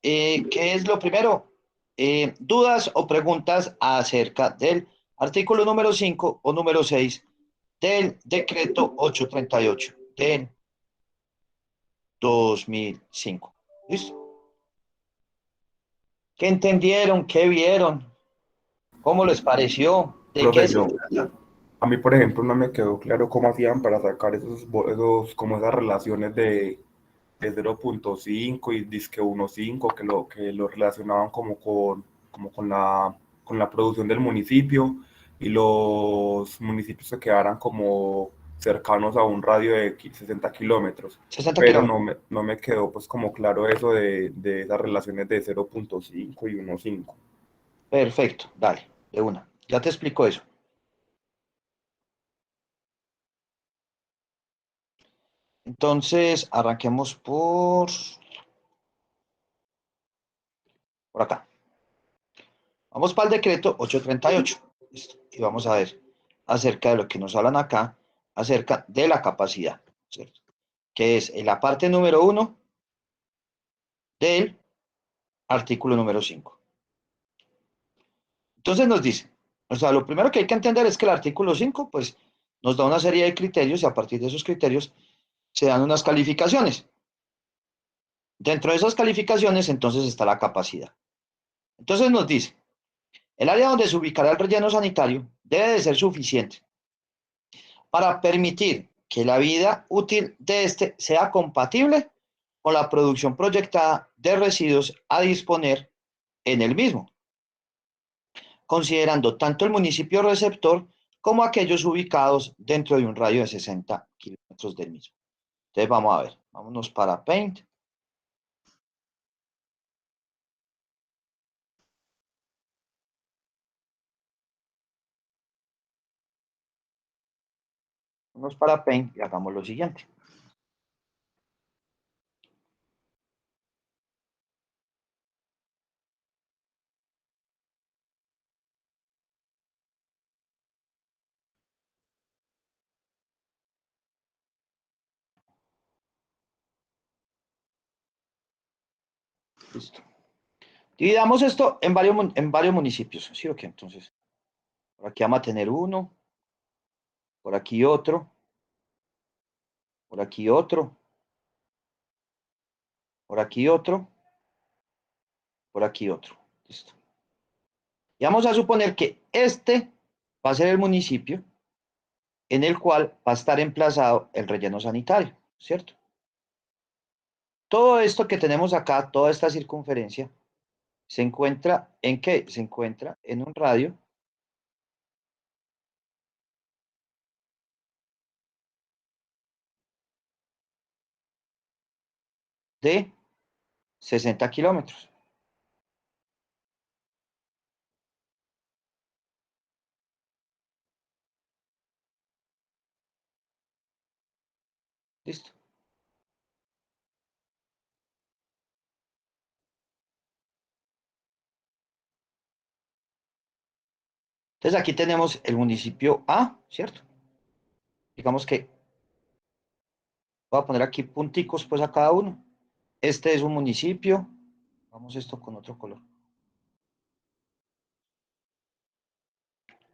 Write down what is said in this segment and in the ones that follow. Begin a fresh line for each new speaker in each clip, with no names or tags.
¿Qué es lo primero? Dudas o preguntas acerca del artículo número 5 o número 6 del decreto 838 del 2005. ¿Listo? ¿Qué entendieron? ¿Qué vieron? ¿Cómo les pareció? ¿De qué
Profe,
se trata?
a mí, por ejemplo, no me quedó claro cómo hacían para sacar como esas relaciones de 0,5 y disque 1,5 que lo relacionaban como con la producción del municipio y los municipios se quedaran como cercanos a un radio de 60 kilómetros.
60
Pero no
kilómetros.
me, no me quedó pues como claro eso de esas relaciones de 0,5 y 1,5.
Perfecto, dale, de una. Ya te explico eso. Entonces, arranquemos por acá. Vamos para el decreto 838. Listo. Y vamos a ver acerca de lo que nos hablan acá, acerca de la capacidad, ¿cierto? Que es en la parte número 1 del artículo número 5. Entonces nos dice, o sea, lo primero que hay que entender es que el artículo 5, pues, nos da una serie de criterios y a partir de esos criterios se dan unas calificaciones. Dentro de esas calificaciones, entonces está la capacidad. Entonces nos dice, el área donde se ubicará el relleno sanitario debe de ser suficiente para permitir que la vida útil de este sea compatible con la producción proyectada de residuos a disponer en el mismo, considerando tanto el municipio receptor como aquellos ubicados dentro de un radio de 60 kilómetros del mismo. Entonces vamos a ver, vámonos para Paint, vámonos para Paint y hagamos lo siguiente. Listo. Dividamos esto en varios municipios, ¿sí o qué? Entonces, por aquí vamos a tener uno, por aquí otro, por aquí otro, por aquí otro, por aquí otro. Listo. Y vamos a suponer que este va a ser el municipio en el cual va a estar emplazado el relleno sanitario, ¿cierto? Todo esto que tenemos acá, toda esta circunferencia, se encuentra ¿en qué? Se encuentra en un radio de 60 kilómetros. ¿Listo? Entonces aquí tenemos el municipio A, ¿cierto? Digamos que voy a poner aquí punticos pues a cada uno. Este es un municipio. Vamos esto con otro color.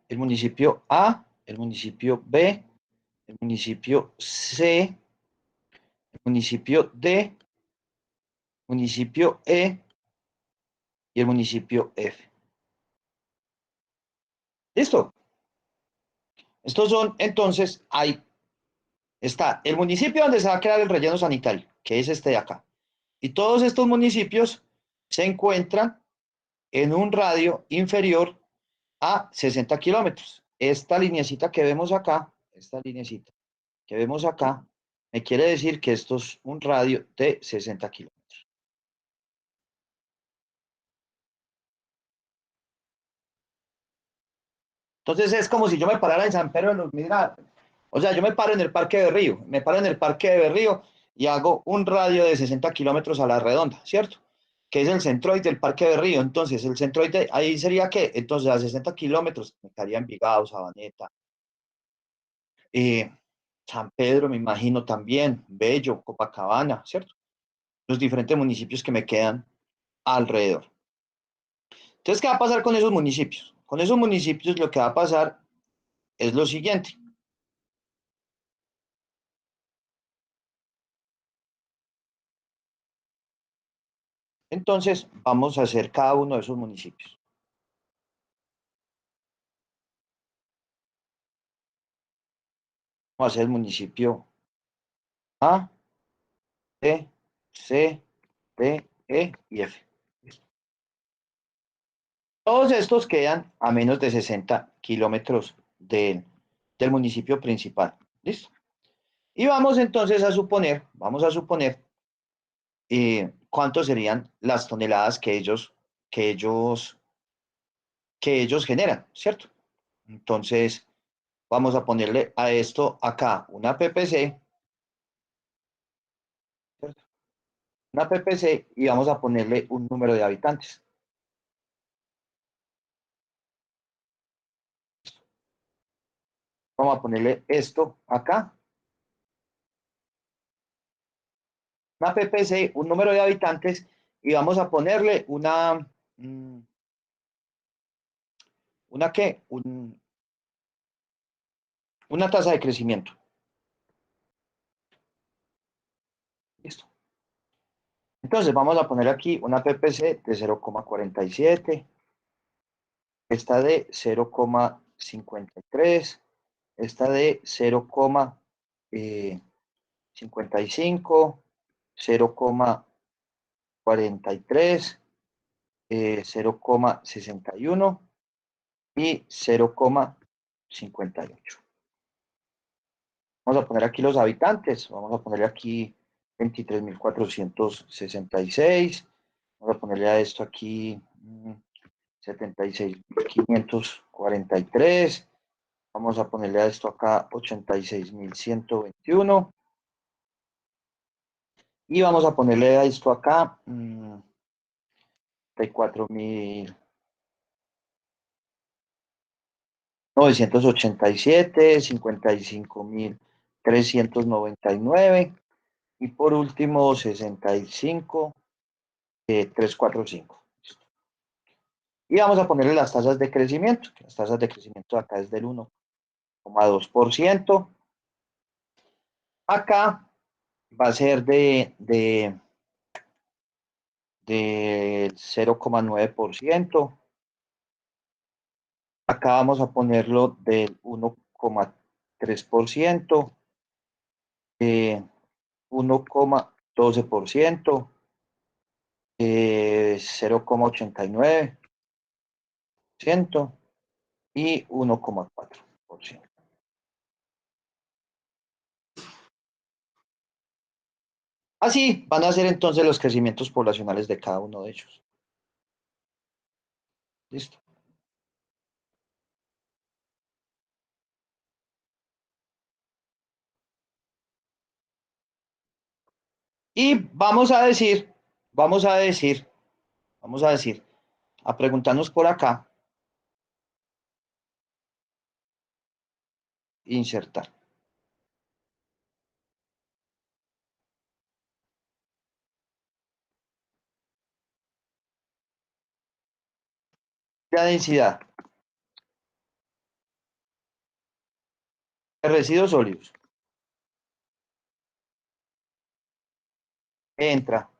El municipio A, el municipio B, el municipio C, el municipio D, municipio E y el municipio F. ¿Listo? Estos son, entonces, ahí está el municipio donde se va a crear el relleno sanitario, que es este de acá. Y todos estos municipios se encuentran en un radio inferior a 60 kilómetros. Esta lineecita que vemos acá, esta lineecita que vemos acá, me quiere decir que esto es un radio de 60 kilómetros. Entonces es como si yo me parara en San Pedro de los Mira, o sea, yo me paro en el Parque de Río, me paro en el Parque de Río y hago un radio de 60 kilómetros a la redonda, ¿cierto? Que es el centroide del Parque de Río. Entonces, el centroide, ahí sería que, entonces a 60 kilómetros me estaría Envigado, Sabaneta, eh, San Pedro, me imagino también, Bello, Copacabana, ¿cierto? Los diferentes municipios que me quedan. alrededor. Entonces, ¿qué va a pasar con esos municipios? Con esos municipios lo que va a pasar es lo siguiente. Entonces, vamos a hacer cada uno de esos municipios. Vamos a hacer el municipio A, B, C, D, E y F. Todos estos quedan a menos de 60 kilómetros del municipio principal. ¿Listo? Y vamos entonces a suponer, cuánto serían las toneladas que ellos, que ellos generan, ¿cierto? Entonces, vamos a ponerle a esto acá una PPC, ¿cierto? Una PPC y vamos a ponerle un número de habitantes. Vamos a ponerle esto acá, una PPC, un número de habitantes y vamos a ponerle ¿una qué? Una tasa de crecimiento. Listo. Entonces vamos a poner aquí una PPC de 0,47, esta de 0,53, esta de 0,55, 0,43, 0,61 y 0,58. Vamos a poner aquí los habitantes. Vamos a ponerle aquí 23.466. Vamos a ponerle a esto aquí 76.543. Vamos a ponerle a esto acá 86.121. Y vamos a ponerle a esto acá 34.987, 55.399 y por último 65.345. Y vamos a ponerle las tasas de crecimiento, que las tasas de crecimiento acá es del 1,2%. Acá va a ser de 0,9%. Acá vamos a ponerlo del 1,3%, 1,12%, 0,89% y 1,4%. Así van a ser entonces los crecimientos poblacionales de cada uno de ellos. ¿Listo? Y vamos a decir, vamos a decir, a preguntarnos por acá, insertar. La densidad de residuos sólidos entra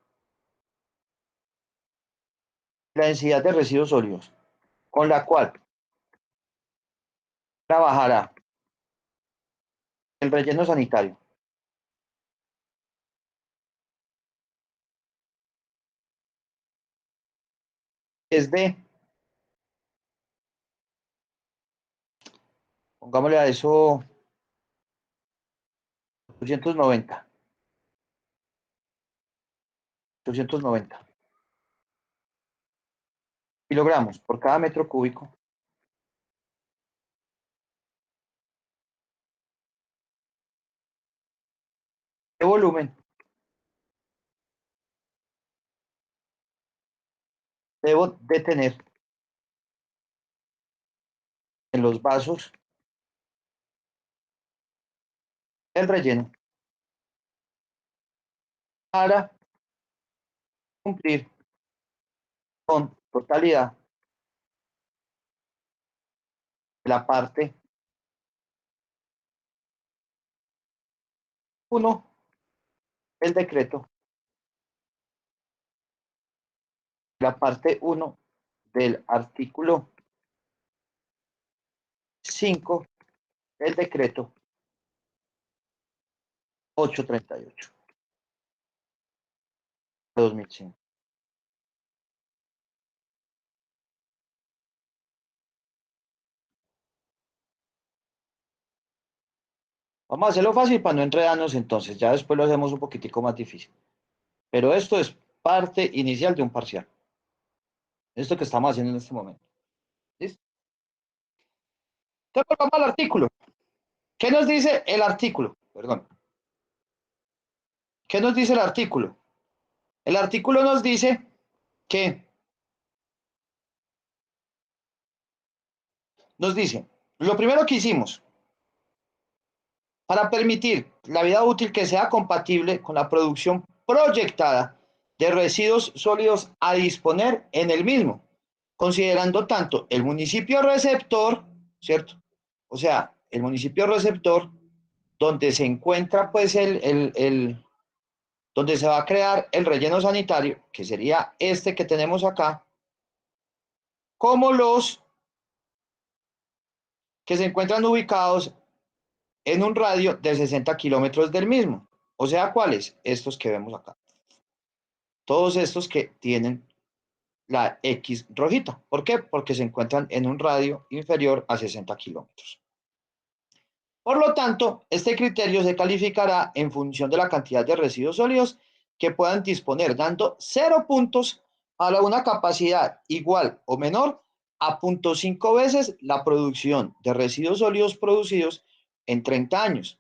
la densidad de residuos sólidos, con la cual trabajará el relleno sanitario. Es de, pongámosle a eso 890, 890 kilogramos por cada metro cúbico de volumen debo de tener en los vasos el relleno para cumplir son totalidad de la parte 1 del decreto, la parte 1 del artículo 5 del decreto 838 de 2005. Vamos a hacerlo fácil para no enredarnos entonces, ya después lo hacemos un poquitico más difícil. Pero esto es parte inicial de un parcial. Esto que estamos haciendo en este momento. ¿Listo? Entonces vamos al artículo. ¿Qué nos dice el artículo? Perdón. ¿Qué nos dice el artículo? El artículo nos dice que nos dice, lo primero que hicimos, para permitir la vida útil que sea compatible con la producción proyectada de residuos sólidos a disponer en el mismo, considerando tanto el municipio receptor, ¿cierto? O sea, el municipio receptor, donde se encuentra pues donde se va a crear el relleno sanitario, que sería este que tenemos acá, como los que se encuentran ubicados en un radio de 60 kilómetros del mismo. O sea, ¿cuáles? Estos que vemos acá. Todos estos que tienen la X rojita. ¿Por qué? Porque se encuentran en un radio inferior a 60 kilómetros. Por lo tanto, este criterio se calificará en función de la cantidad de residuos sólidos que puedan disponer, dando 0 puntos a una capacidad igual o menor a 0.5 veces la producción de residuos sólidos producidos en 30 años,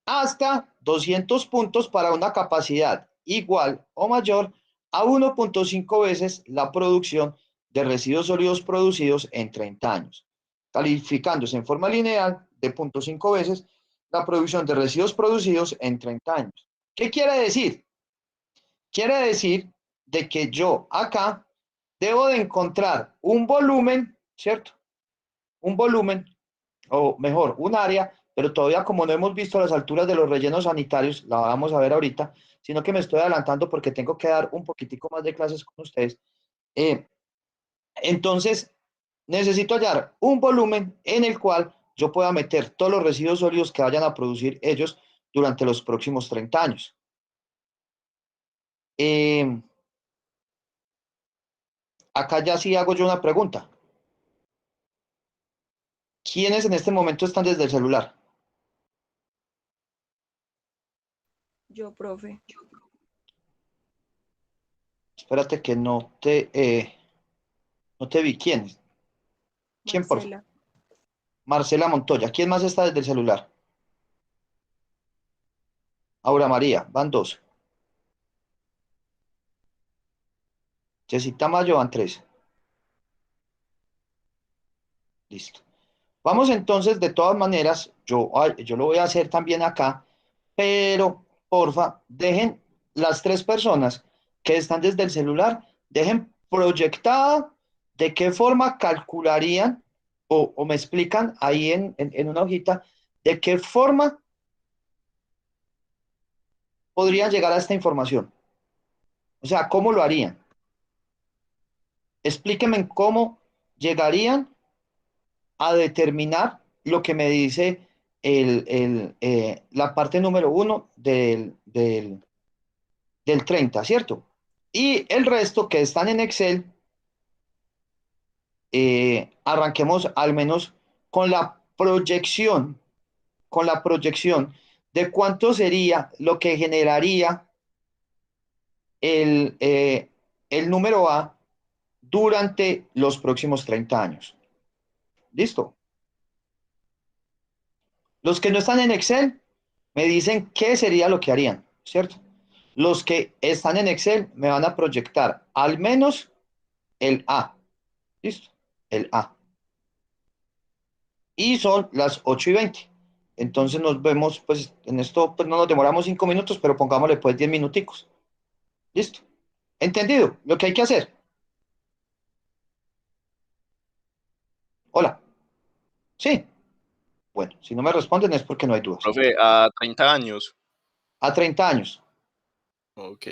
hasta 200 puntos para una capacidad igual o mayor a 1.5 veces la producción de residuos sólidos producidos en 30 años, calificándose en forma lineal de 0.5 veces la producción de residuos producidos en 30 años. ¿Qué quiere decir? Quiere decir de que yo acá debo de encontrar un volumen, ¿cierto? Un volumen, o mejor, un área, pero todavía como no hemos visto las alturas de los rellenos sanitarios, la vamos a ver ahorita, sino que me estoy adelantando porque tengo que dar un poquitico más de clases con ustedes. Eh, entonces, necesito hallar un volumen en el cual yo pueda meter todos los residuos sólidos que vayan a producir ellos durante los próximos 30 años. Acá ya sí hago yo una pregunta. ¿Quiénes en este momento están desde el celular?
Yo, profe.
Espérate que no te vi. ¿Quién? ¿Quién, por favor?
Marcela.
Marcela Montoya. ¿Quién más está desde el celular? Aura María, van dos. Jessita Mayo, van tres. Listo. Vamos entonces, de todas maneras, yo lo voy a hacer también acá, pero porfa, dejen las tres personas que están desde el celular, dejen proyectada de qué forma calcularían o me explican ahí en una hojita de qué forma podrían llegar a esta información. O sea, ¿cómo lo harían? Explíquenme cómo llegarían a determinar lo que me dice la parte número 1 del 30, ¿cierto? Y el resto que están en Excel, arranquemos al menos con la proyección de cuánto sería lo que generaría el, eh, el número A durante los próximos 30 años. ¿Listo? Los que no están en Excel me dicen qué sería lo que harían, ¿cierto? Los que están en Excel me van a proyectar al menos el A. ¿Listo? El A. Y son las 8:20. Entonces nos vemos, pues en esto pues no nos demoramos 5 minutos, pero pongámosle pues 10 minuticos. ¿Listo? ¿Entendido? Lo que hay que hacer. Sí. Bueno, si no me responden es porque no hay dudas.
Profe, a 30 años.
A 30 años.
Ok.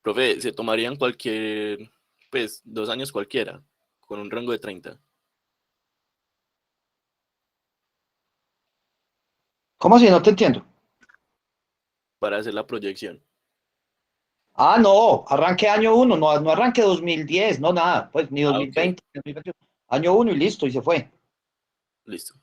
Profe, se tomarían cualquier, pues, 2 años cualquiera, con un rango de 30,
¿Cómo así? No te entiendo.
para hacer la proyección.
Ah, no, arranque año uno, no, no arranque 2010, no nada, pues ni
Ah, ok,
2020, ni 2021. Año uno y listo, y se fue.
listo.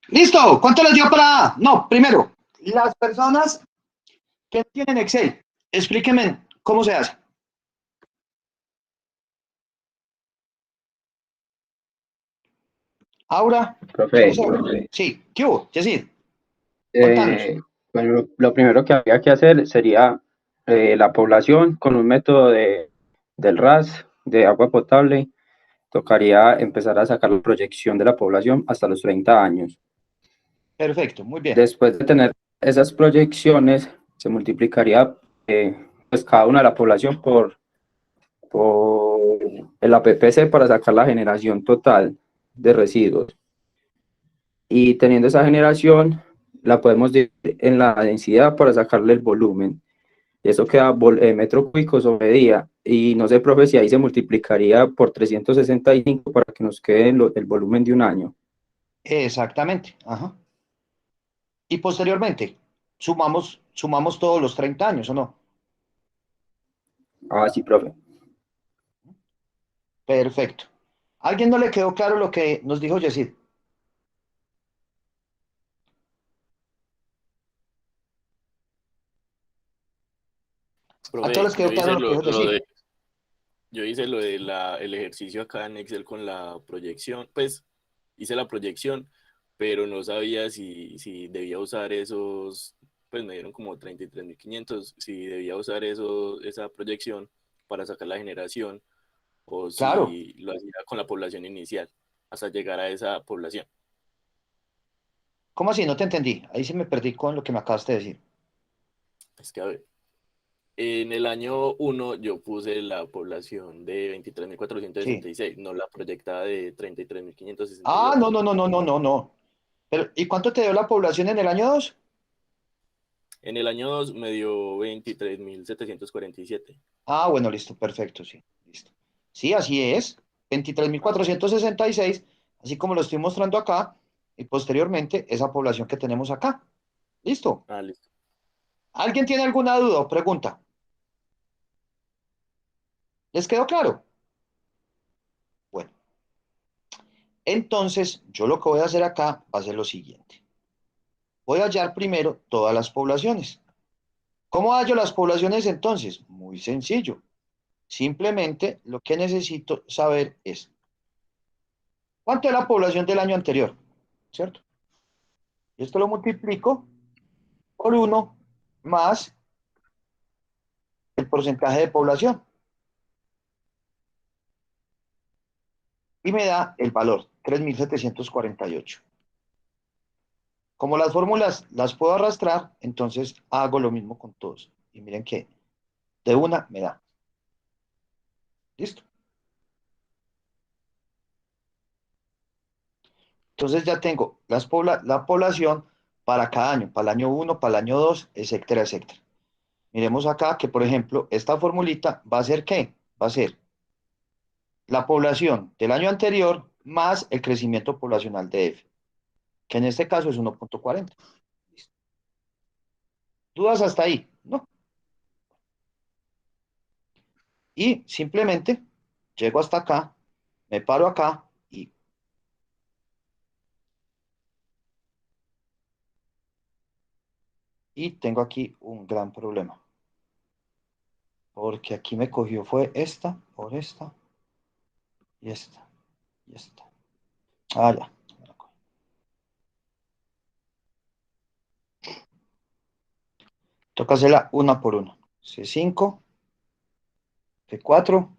Listo. ¿Cuánto les dio para A? No, primero, las personas que tienen Excel, explíquenme cómo se hace. Aura, ¿cómo
Profe,
se hace? Sí, ¿qué hubo? Yesid, contanos.
eh, bueno, lo primero que habría que hacer sería la población con un método del RAS, de agua potable. Tocaría empezar a sacar la proyección de la población hasta los 30 años.
Perfecto, muy bien.
Después de tener esas proyecciones, se multiplicaría pues cada una de la población por el APPC para sacar la generación total de residuos. Y teniendo esa generación, la podemos dividir en la densidad para sacarle el volumen. Y eso queda metro cúbico sobre día. Y no sé, profe, si ahí se multiplicaría por 365 para que nos quede el volumen de un año.
Exactamente. Ajá. Y posteriormente, sumamos todos los 30 años, ¿o no?
Ah, sí, profe.
Perfecto. ¿A alguien no le quedó claro lo que nos dijo Yesid? ¿A todos
Profe,
les quedó claro lo que dijo Yesid?
yo hice lo de el ejercicio acá en Excel con la proyección, pues hice la proyección, pero no sabía si debía usar esos, pues me dieron como 33.500, si debía usar esa proyección para sacar la generación o
Claro.
si lo hacía con la población inicial hasta llegar a esa población.
¿Cómo así? No te entendí. Ahí sí me perdí con lo que me acabaste de decir.
Es que a ver, en el año uno yo puse la población de
Sí.
23.466, no la proyectada de
Ah,
33.568.
no, no, no, no, no, no, no. Pero, ¿y cuánto te dio la población en el año 2?
En el año 2 me dio 23.747.
Ah, bueno, listo, perfecto, sí, listo. Sí, así es. veintitrés mil
Ah, bueno.
cuatrocientos sesenta y seis, así como lo estoy mostrando acá, y posteriormente esa población que tenemos acá. Listo.
Ah, listo.
¿Alguien tiene alguna duda o pregunta? ¿Les quedó claro? Bueno, entonces yo lo que voy a hacer acá va a ser lo siguiente. Voy a hallar primero todas las poblaciones. ¿Cómo hallo las poblaciones entonces? Muy sencillo. Simplemente lo que necesito saber es cuánto es la población del año anterior, ¿cierto? Y esto lo multiplico por uno más el porcentaje de población y me da el valor, 3.748. Como las fórmulas las puedo arrastrar, entonces hago lo mismo con todos. Y miren que de una me da. ¿Listo? Entonces ya tengo la población para cada año, para el año uno, para el año 2, etcétera, etcétera. Miremos acá que, por ejemplo, esta formulita va a ser ¿qué? Va a ser la población del año anterior más el crecimiento poblacional de F, que en este caso es 1.40. ¿Dudas hasta ahí? No. Y simplemente llego hasta acá, me paro acá y tengo aquí un gran problema. Porque aquí me cogió fue esta, por esta y esta y esta. Ah, ya. Toca hacerla una por una. C5, C4.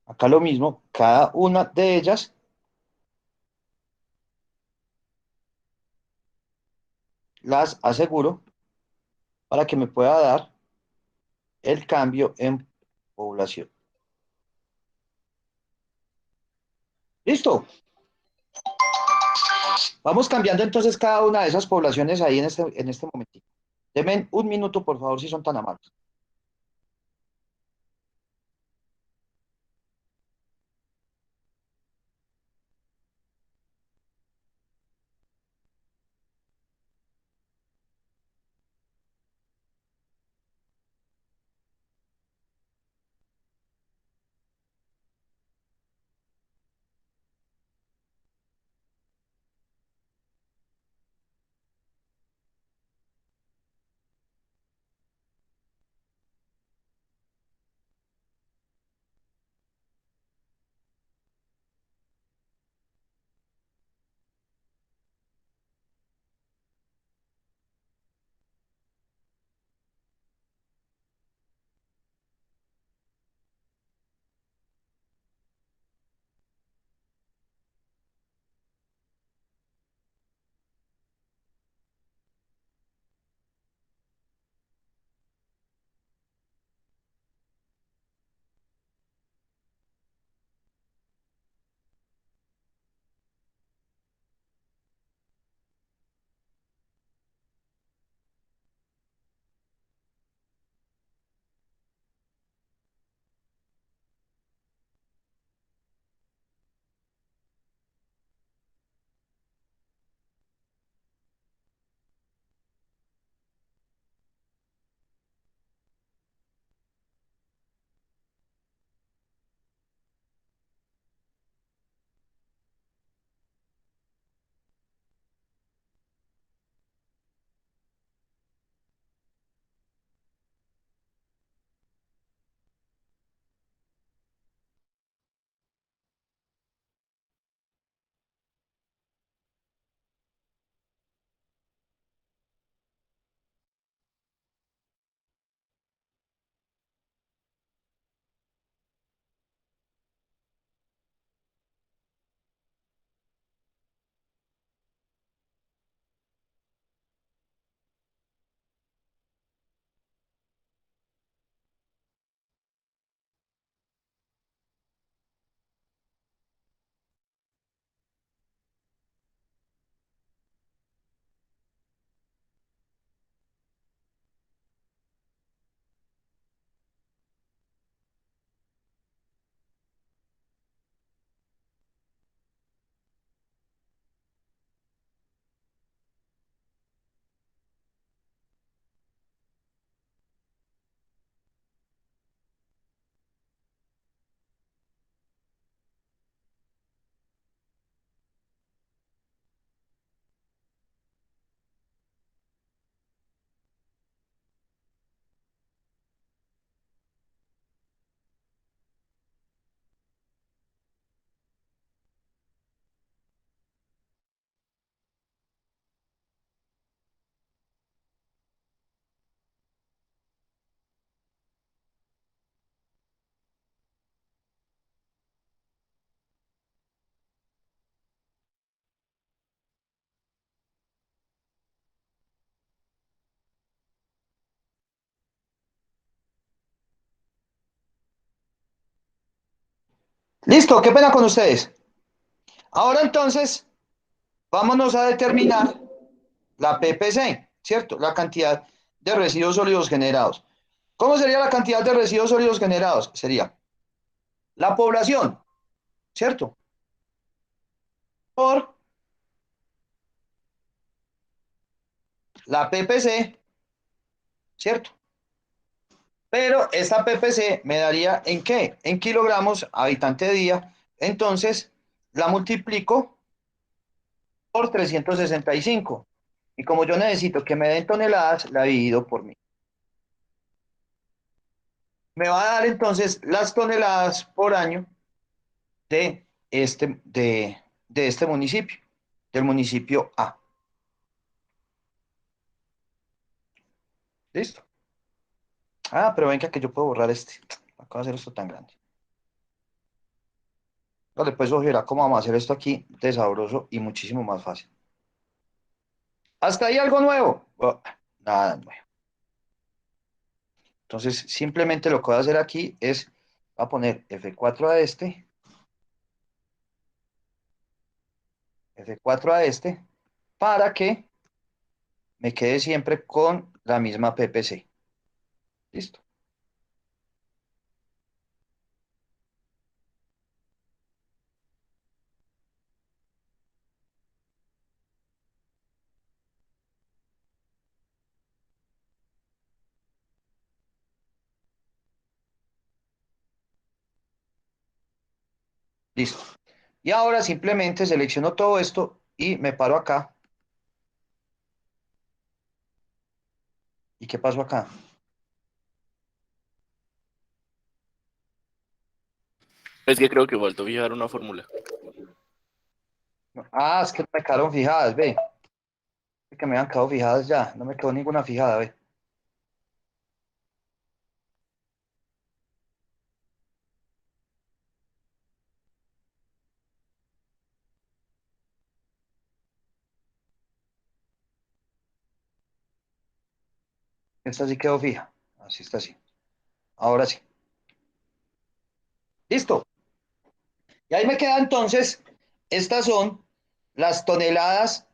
Acá lo mismo, cada una de ellas las aseguro para que me pueda dar el cambio en población. Listo. Vamos cambiando entonces cada una de esas poblaciones ahí en este momentito. Denme un minuto, por favor, si son tan amables. Listo, qué pena con ustedes. Ahora entonces, vámonos a determinar la PPC, ¿cierto? La cantidad de residuos sólidos generados. ¿Cómo sería la cantidad de residuos sólidos generados? Sería la población, ¿cierto? Por la PPC, ¿cierto? Pero esta PPC me daría ¿en qué? En kilogramos habitante día. Entonces, la multiplico por 365. Y como yo necesito que me den toneladas, la divido por mí. Me va a dar entonces las toneladas por año de este municipio, del municipio A. ¿Listo? Ah, pero venga que yo puedo borrar este. Acabo de hacer esto tan grande. Vale, pues ojera cómo vamos a hacer esto aquí de sabroso y muchísimo más fácil. ¿Hasta ahí algo nuevo? Oh, nada nuevo. Entonces, simplemente lo que voy a hacer aquí es, voy a poner F4 a este, F4 a este, para que me quede siempre con la misma PPC. ¿Listo? Listo. Y ahora simplemente selecciono todo esto y me paro acá. ¿Y qué pasó acá?
Es que creo que faltó fijar una fórmula.
Ah, es que no me quedaron fijadas, ve. Es que me han quedado fijadas ya. No me quedó ninguna fijada, ve. Esta sí quedó fija. Así está así. Ahora sí. Listo. Y ahí me queda entonces, estas son las toneladas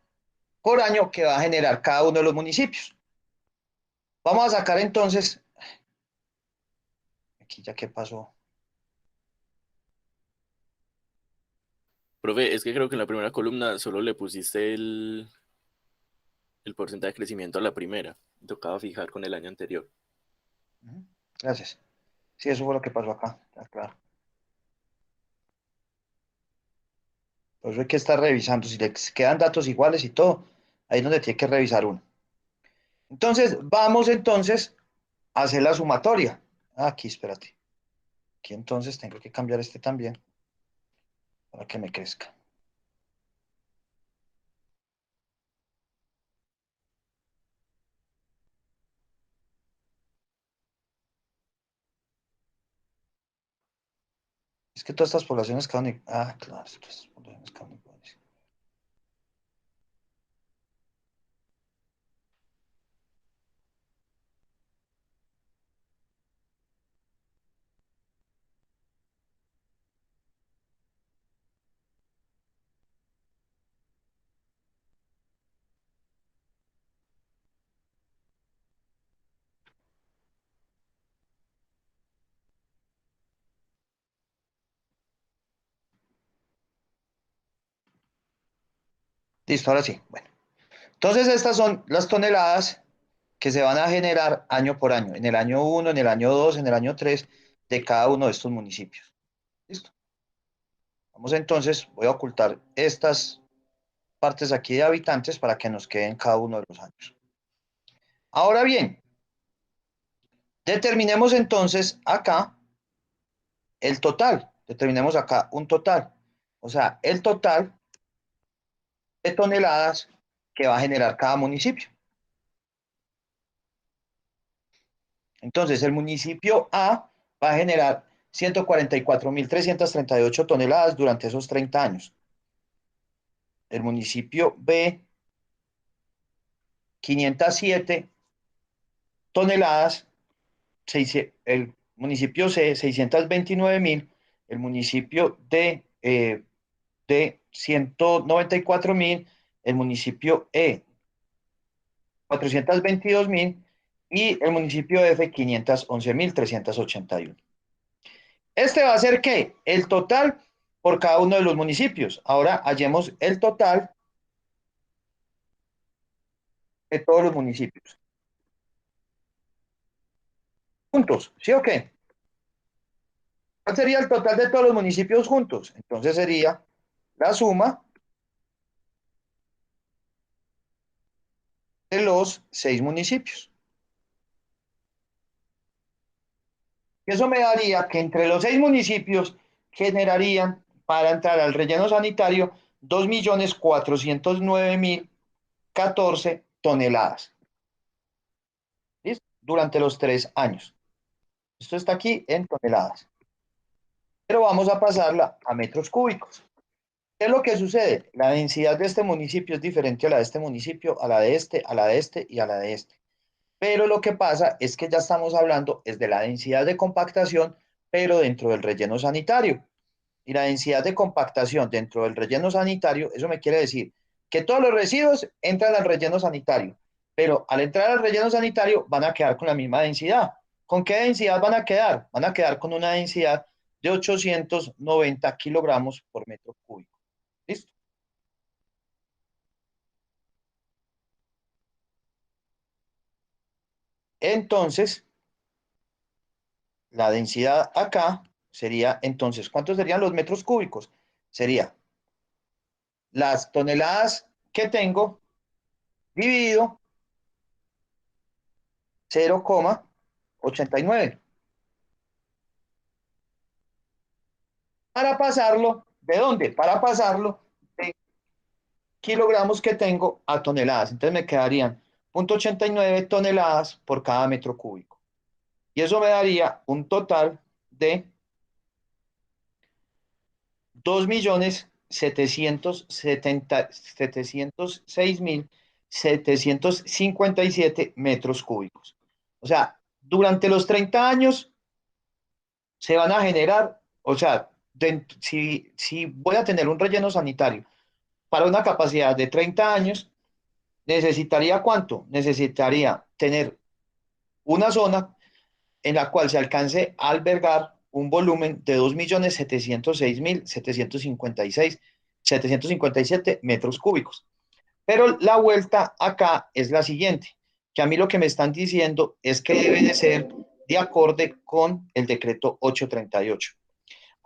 por año que va a generar cada uno de los municipios. Vamos a sacar entonces, aquí ya qué pasó.
Profe, es que creo que en la primera columna solo le pusiste el porcentaje de crecimiento a la primera. Tocaba fijar con el año anterior.
Gracias. Sí, eso fue lo que pasó acá. Está claro. Por eso hay que estar revisando. Si le quedan datos iguales y todo, ahí es donde tiene que revisar uno. Entonces, vamos entonces a hacer la sumatoria. Aquí, espérate. Aquí entonces tengo que cambiar este también para que me crezca. Es que todas estas poblaciones quedan iguales. Ah, claro, todas estas poblaciones quedan iguales. Listo, ahora sí. Bueno, entonces estas son las toneladas que se van a generar año por año, en el año 1, en el año 2, en el año 3, de cada uno de estos municipios. Listo. Vamos entonces, voy a ocultar estas partes aquí de habitantes para que nos queden cada uno de los años. Ahora bien, determinemos entonces acá el total. Determinemos acá un total. O sea, el total de toneladas que va a generar cada municipio. Entonces, el municipio A va a generar 144.338 toneladas durante esos 30 años. El municipio B, 507 toneladas. El municipio C, 629.000 el municipio de 194.000, el municipio E 422.000 y el municipio F 511.381. Este va a ser ¿qué? El total por cada uno de los municipios. Ahora hallemos el total de todos los municipios. Juntos, ¿sí o qué? ¿Cuál sería el total de todos los municipios juntos? Entonces sería la suma de los 6 municipios. Y eso me daría que entre los 6 municipios generarían para entrar al relleno sanitario 2.409.014 toneladas. ¿Listo? Durante los 3 años. Esto está aquí en toneladas. Pero vamos a pasarla a metros cúbicos. ¿Qué es lo que sucede? La densidad de este municipio es diferente a la de este municipio, a la de este, a la de este y a la de este. Pero lo que pasa es que ya estamos hablando es de la densidad de compactación, pero dentro del relleno sanitario. Y la densidad de compactación dentro del relleno sanitario, eso me quiere decir que todos los residuos entran al relleno sanitario, pero al entrar al relleno sanitario van a quedar con la misma densidad. ¿Con qué densidad van a quedar? Van a quedar con una densidad de 890 kilogramos por metro cúbico. ¿Listo? Entonces, la densidad acá sería, entonces, ¿cuántos serían los metros cúbicos? Sería las toneladas que tengo dividido 0,89. Para pasarlo, ¿de dónde? Para pasarlo de kilogramos que tengo a toneladas. Entonces me quedarían 0,89 toneladas por cada metro cúbico. Y eso me daría un total de 2.706.757 metros cúbicos. O sea, durante los 30 años se van a generar, o sea, si voy a tener un relleno sanitario para una capacidad de 30 años, necesitaría ¿cuánto? Necesitaría tener una zona en la cual se alcance a albergar un volumen de 2.706.757 metros cúbicos. Pero la vuelta acá es la siguiente, que a mí lo que me están diciendo es que debe de ser de acorde con el decreto 838.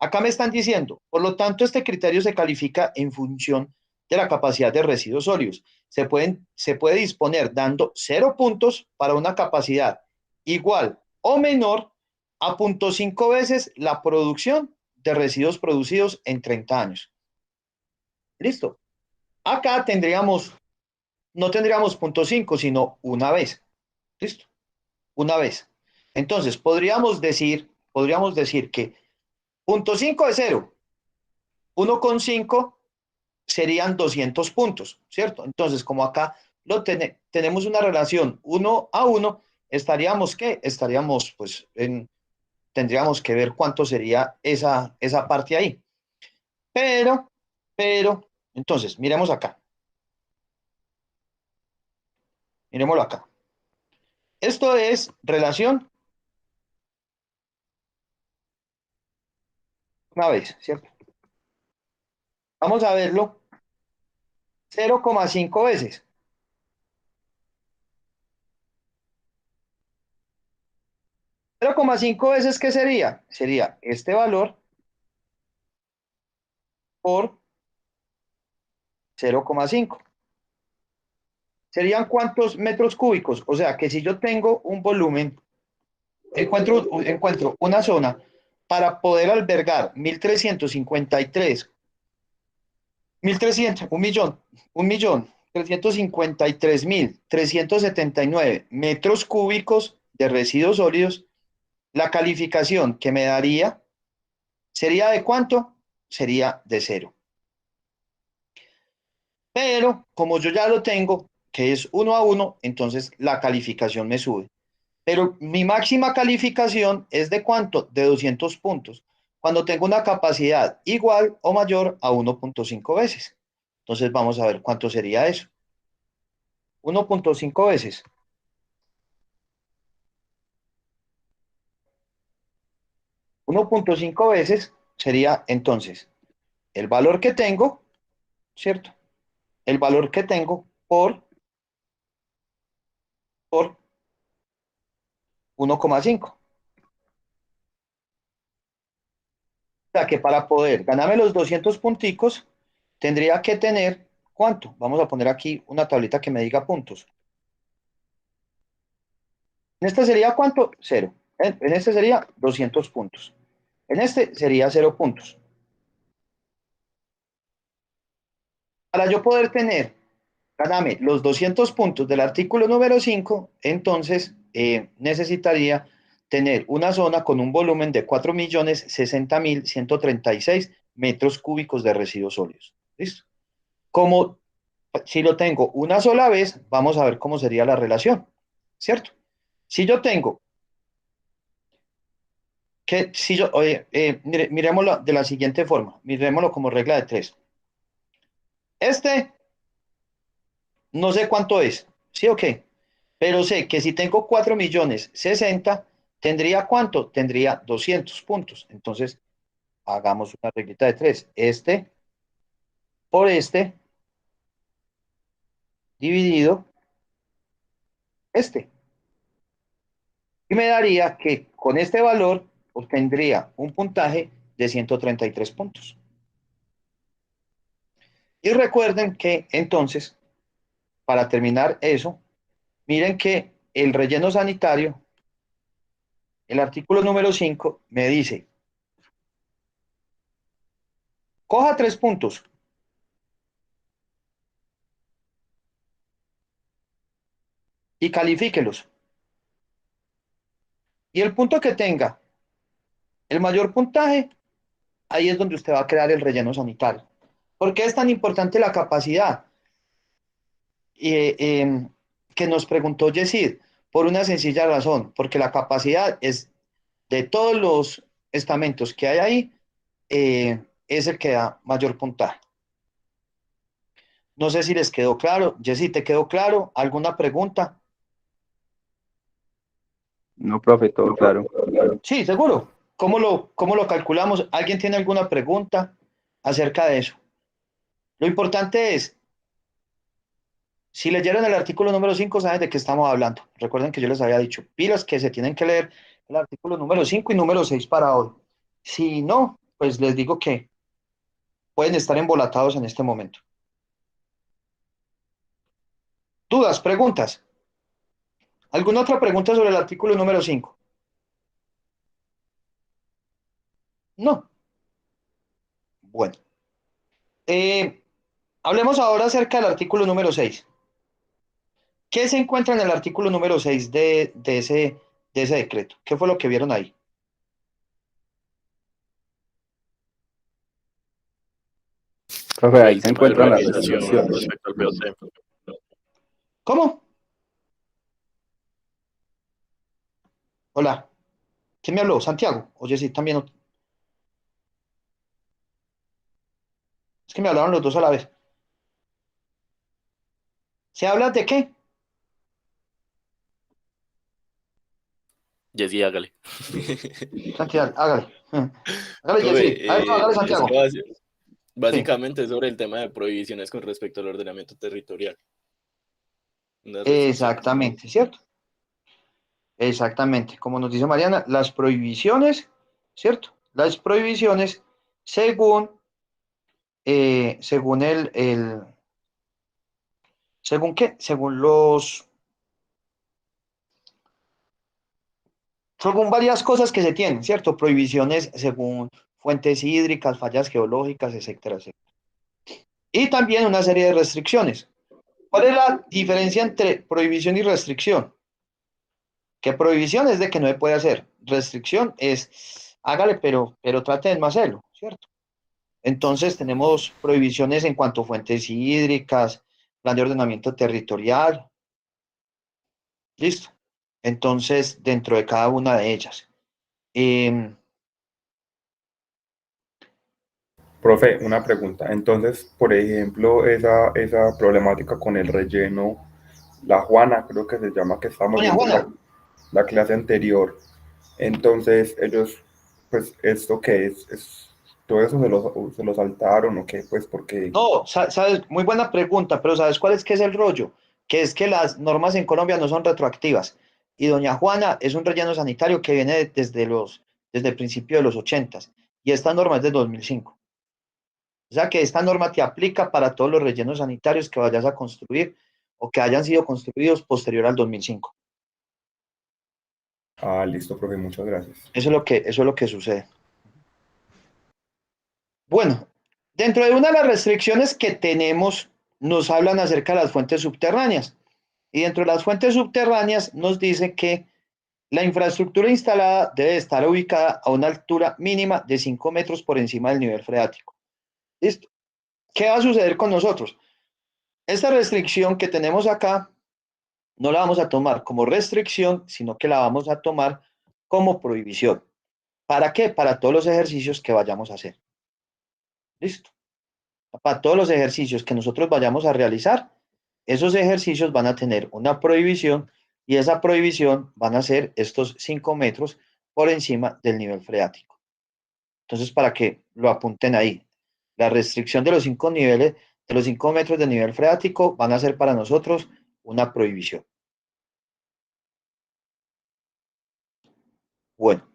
Acá me están diciendo, por lo tanto, este criterio se califica en función de la capacidad de residuos sólidos. Se puede disponer dando 0 puntos para una capacidad igual o menor a 0,5 veces la producción de residuos producidos en 30 años. ¿Listo? Acá no tendríamos 0,5, sino una vez. ¿Listo? Una vez. Entonces, podríamos decir que 0,5 es 0. 1,5 serían 200 puntos, ¿cierto? Entonces, como acá tenemos una relación 1 a 1, estaríamos, ¿qué? Estaríamos, pues, tendríamos que ver cuánto sería esa parte ahí. Pero, entonces, miremos acá. Miremoslo acá. Esto es relación una vez, ¿cierto? Vamos a verlo 0,5 veces. 0,5 veces, ¿qué sería? Sería este valor por 0,5. ¿Serían cuántos metros cúbicos? O sea, que si yo tengo un volumen, encuentro una zona para poder albergar 1.353, 1.300, 1.353.379 metros cúbicos de residuos sólidos, la calificación que me daría sería ¿de cuánto? Sería de 0. Pero como yo ya lo tengo, que es 1 a 1, entonces la calificación me sube. Pero mi máxima calificación es ¿de cuánto? De 200 puntos. cuando tengo una capacidad igual o mayor a 1.5 veces. Entonces vamos a ver cuánto sería eso. 1.5 veces. Uno punto cinco veces sería entonces el valor que tengo, ¿cierto? El valor que tengo por 1,5. O sea que para poder ganarme los 200 punticos, tendría que tener, ¿cuánto? Vamos a poner aquí una tablita que me diga puntos. En este sería ¿cuánto? Cero. En este sería 200 puntos. En este sería 0 puntos. Para yo poder tener, ganarme los 200 puntos del artículo número 5, entonces necesitaría tener una zona con un volumen de 4.060.136 metros cúbicos de residuos sólidos. ¿Listo? Como si lo tengo una sola vez, vamos a ver cómo sería la relación, ¿cierto? Si yo tengo que, si yo, miremoslo de la siguiente forma, miremoslo como regla de tres. Este, no sé cuánto es, ¿sí o qué? Pero sé que si tengo 4.060.000, ¿tendría cuánto? Tendría 200 puntos. Entonces, hagamos una reglita de tres. Este por este dividido este. Y me daría que con este valor obtendría un puntaje de 133 puntos. Y recuerden que entonces, para terminar eso, miren que el relleno sanitario, el artículo número 5, me dice, coja 3 puntos y califíquelos. Y el punto que tenga el mayor puntaje, ahí es donde usted va a crear el relleno sanitario. ¿Por qué es tan importante la capacidad? Que nos preguntó Yesid, por una sencilla razón, porque la capacidad es de todos los estamentos que hay ahí, es el que da mayor puntaje. No sé si les quedó claro. Yesid, ¿te quedó claro? ¿Alguna pregunta?
No, profe, todo claro.
Sí, seguro. ¿Cómo lo calculamos? ¿Alguien tiene alguna pregunta acerca de eso? Lo importante es, si leyeron el artículo número 5, saben de qué estamos hablando. Recuerden que yo les había dicho, pilas que se tienen que leer el artículo número 5 y número 6 para hoy. Si no, pues les digo que pueden estar embolatados en este momento. ¿Dudas, preguntas? ¿Alguna otra pregunta sobre el artículo número 5? No. Bueno. Eh, hablemos ahora acerca del artículo número 6. ¿Qué se encuentra en el artículo número 6 de ese decreto? ¿Qué fue lo que vieron ahí?
Profe, ahí
El
se
tema de
encuentran las
organización
restricciones.
respecto al BOT.
¿Cómo? Hola. ¿Quién me habló? ¿Santiago? Oye, sí, también. Es que me hablaron los dos a la vez. ¿Se habla de qué?
Jessy, hágale.
Santiago, hágale. Hágale, Jessy. A ver, no,
Profe,
hágale,
es que
Santiago. Sí,
básicamente es sobre el tema de prohibiciones con respecto al ordenamiento territorial, unas restricciones.
exactamente, ¿cierto? Exactamente. Como nos dice Mariana, las prohibiciones, ¿cierto? Las prohibiciones según, según ¿según qué? Según varias cosas que se tienen, ¿cierto? Prohibiciones según fuentes hídricas, fallas geológicas, etcétera, etcétera. Y también una serie de restricciones. ¿Cuál es la diferencia entre prohibición y restricción? Que prohibición es de que no se puede hacer. Restricción es hágale, pero trate de no hacerlo, ¿cierto? Entonces tenemos prohibiciones en cuanto a fuentes hídricas, plan de ordenamiento territorial, listo. Entonces, dentro de cada una de ellas. Eh,
Profe, una pregunta. Entonces, por ejemplo, esa problemática con el relleno, la Juana, creo que se llama, que estábamos
Doña
viendo
Juana,
la clase anterior. Entonces, ellos, pues, ¿esto qué es? ¿Todo eso se lo saltaron o qué? Pues, porque,
no, sabes, muy buena pregunta, pero ¿sabes cuál es que es el rollo? Que es que las normas en Colombia no son retroactivas. Y Doña Juana es un relleno sanitario que viene desde el principio de los 80 y esta norma es de 2005. O sea que esta norma te aplica para todos los rellenos sanitarios que vayas a construir o que hayan sido construidos posterior al 2005.
listo, profe, muchas gracias.
Eso es lo que sucede. Bueno, dentro de una de las restricciones que tenemos, nos hablan acerca de las fuentes subterráneas. Y dentro de las fuentes subterráneas nos dice que la infraestructura instalada debe estar ubicada a una altura mínima de 5 metros por encima del nivel freático. ¿Listo? ¿Qué va a suceder con nosotros? Esta restricción que tenemos acá no la vamos a tomar como restricción, sino que la vamos a tomar como prohibición. ¿Para qué? Para todos los ejercicios que vayamos a hacer. ¿Listo? Para todos los ejercicios que nosotros vayamos a realizar, esos ejercicios van a tener una prohibición y esa prohibición van a ser estos 5 metros por encima del nivel freático. Entonces, para que lo apunten ahí, la restricción de los 5 niveles, de los 5 metros de nivel freático van a ser para nosotros una prohibición. Bueno,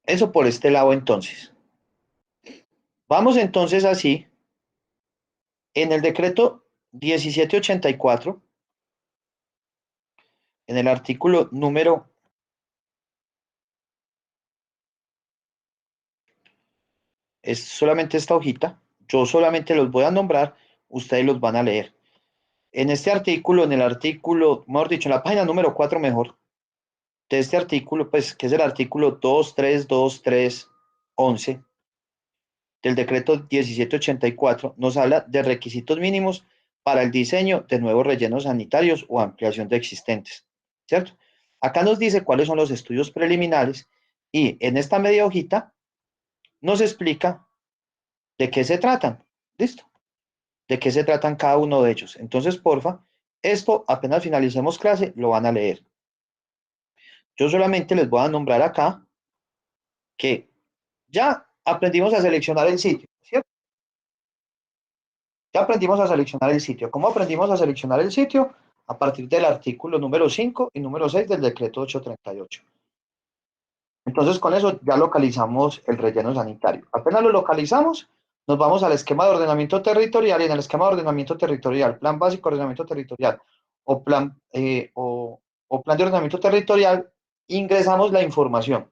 eso por este lado entonces. Vamos entonces así, en el decreto 1784, en el artículo número, es solamente esta hojita, yo solamente los voy a nombrar, ustedes los van a leer. En este artículo, en el artículo, mejor dicho, en la página número 4 mejor, de este artículo, pues, que es el artículo 232311 del decreto 1784, nos habla de requisitos mínimos para el diseño de nuevos rellenos sanitarios o ampliación de existentes, ¿cierto? Acá nos dice cuáles son los estudios preliminares y en esta media hojita nos explica de qué se tratan, ¿listo? De qué se tratan cada uno de ellos. Entonces, porfa, esto apenas finalicemos clase, lo van a leer. Yo solamente les voy a nombrar acá que ya aprendimos a seleccionar el sitio, ¿cierto? Ya aprendimos a seleccionar el sitio. ¿Cómo aprendimos a seleccionar el sitio? A partir del artículo número 5 y número 6 del decreto 838. Entonces, con eso ya localizamos el relleno sanitario. Apenas lo localizamos, nos vamos al esquema de ordenamiento territorial y en el esquema de ordenamiento territorial, plan básico de ordenamiento territorial o plan, o plan de ordenamiento territorial, ingresamos la información.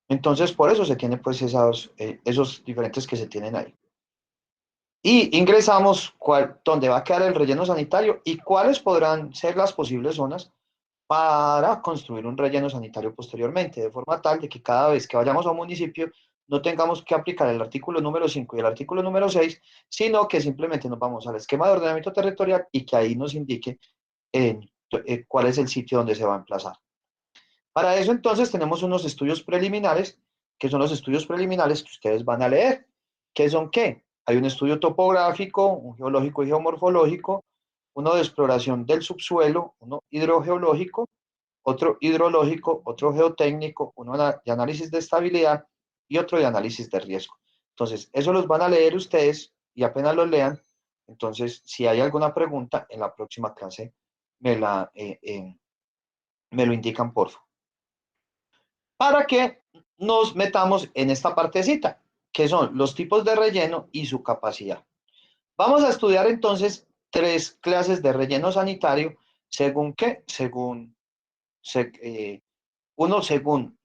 Entonces, por eso se tienen pues esos diferentes que se tienen ahí. Y ingresamos dónde va a quedar el relleno sanitario y cuáles podrán ser las posibles zonas para construir un relleno sanitario posteriormente, de forma tal de que cada vez que vayamos a un municipio no tengamos que aplicar el artículo número 5 y el artículo número 6, sino que simplemente nos vamos al esquema de ordenamiento territorial y que ahí nos indique cuál es el sitio donde se va a emplazar. Para eso entonces tenemos unos estudios preliminares, que son los estudios preliminares que ustedes van a leer. ¿Qué son qué? Hay un estudio topográfico, un geológico y geomorfológico, uno de exploración del subsuelo, uno hidrogeológico, otro hidrológico, otro geotécnico, uno de análisis de estabilidad y otro de análisis de riesgo. Entonces, eso los van a leer ustedes y apenas los lean, entonces, si hay alguna pregunta, en la próxima clase me lo indican, por favor. Para que nos metamos en esta partecita, que son los tipos de relleno y su capacidad. Vamos a estudiar entonces 3 clases de relleno sanitario, ¿según qué? Uno según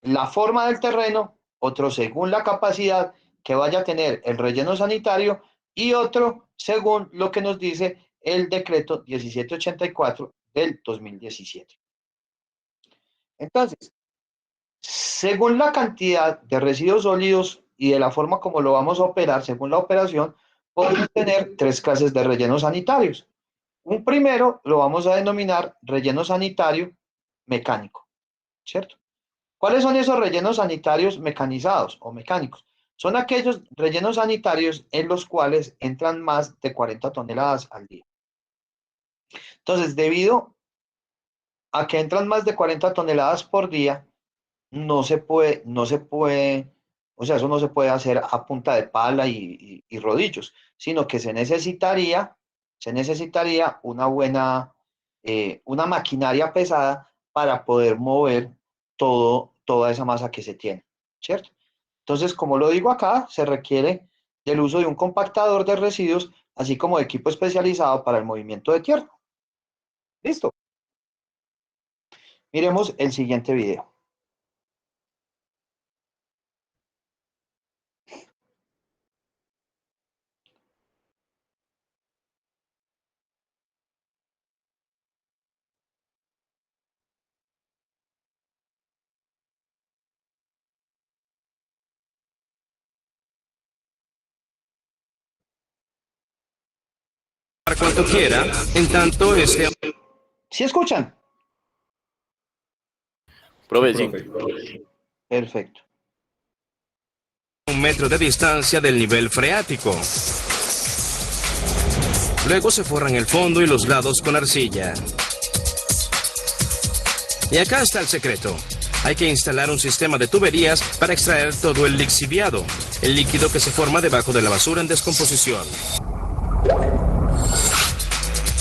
la forma del terreno, otro según la capacidad que vaya a tener el relleno sanitario y otro según lo que nos dice el decreto 1784 del 2017. Entonces, según la cantidad de residuos sólidos y de la forma como lo vamos a operar, según la operación, podemos tener 3 clases de rellenos sanitarios. Un primero lo vamos a denominar relleno sanitario mecánico, ¿cierto? ¿Cuáles son esos rellenos sanitarios mecanizados o mecánicos? Son aquellos rellenos sanitarios en los cuales entran más de 40 toneladas al día. Entonces, debido a que entran más de 40 toneladas por día, no se puede, o sea, eso no se puede hacer a punta de pala y rodillos, sino que se necesitaría una maquinaria pesada para poder mover toda esa masa que se tiene, ¿cierto? Entonces, como lo digo acá, se requiere del uso de un compactador de residuos, así como de equipo especializado para el movimiento de tierra. ¿Listo? Miremos el siguiente video.
Cuanto quiera, en tanto este...
¿Sí escuchan?
Profe, sí.
Perfecto.
1 metro de distancia del nivel freático. Luego se forran el fondo y los lados con arcilla. Y acá está el secreto. Hay que instalar un sistema de tuberías para extraer todo el lixiviado, el líquido que se forma debajo de la basura en descomposición.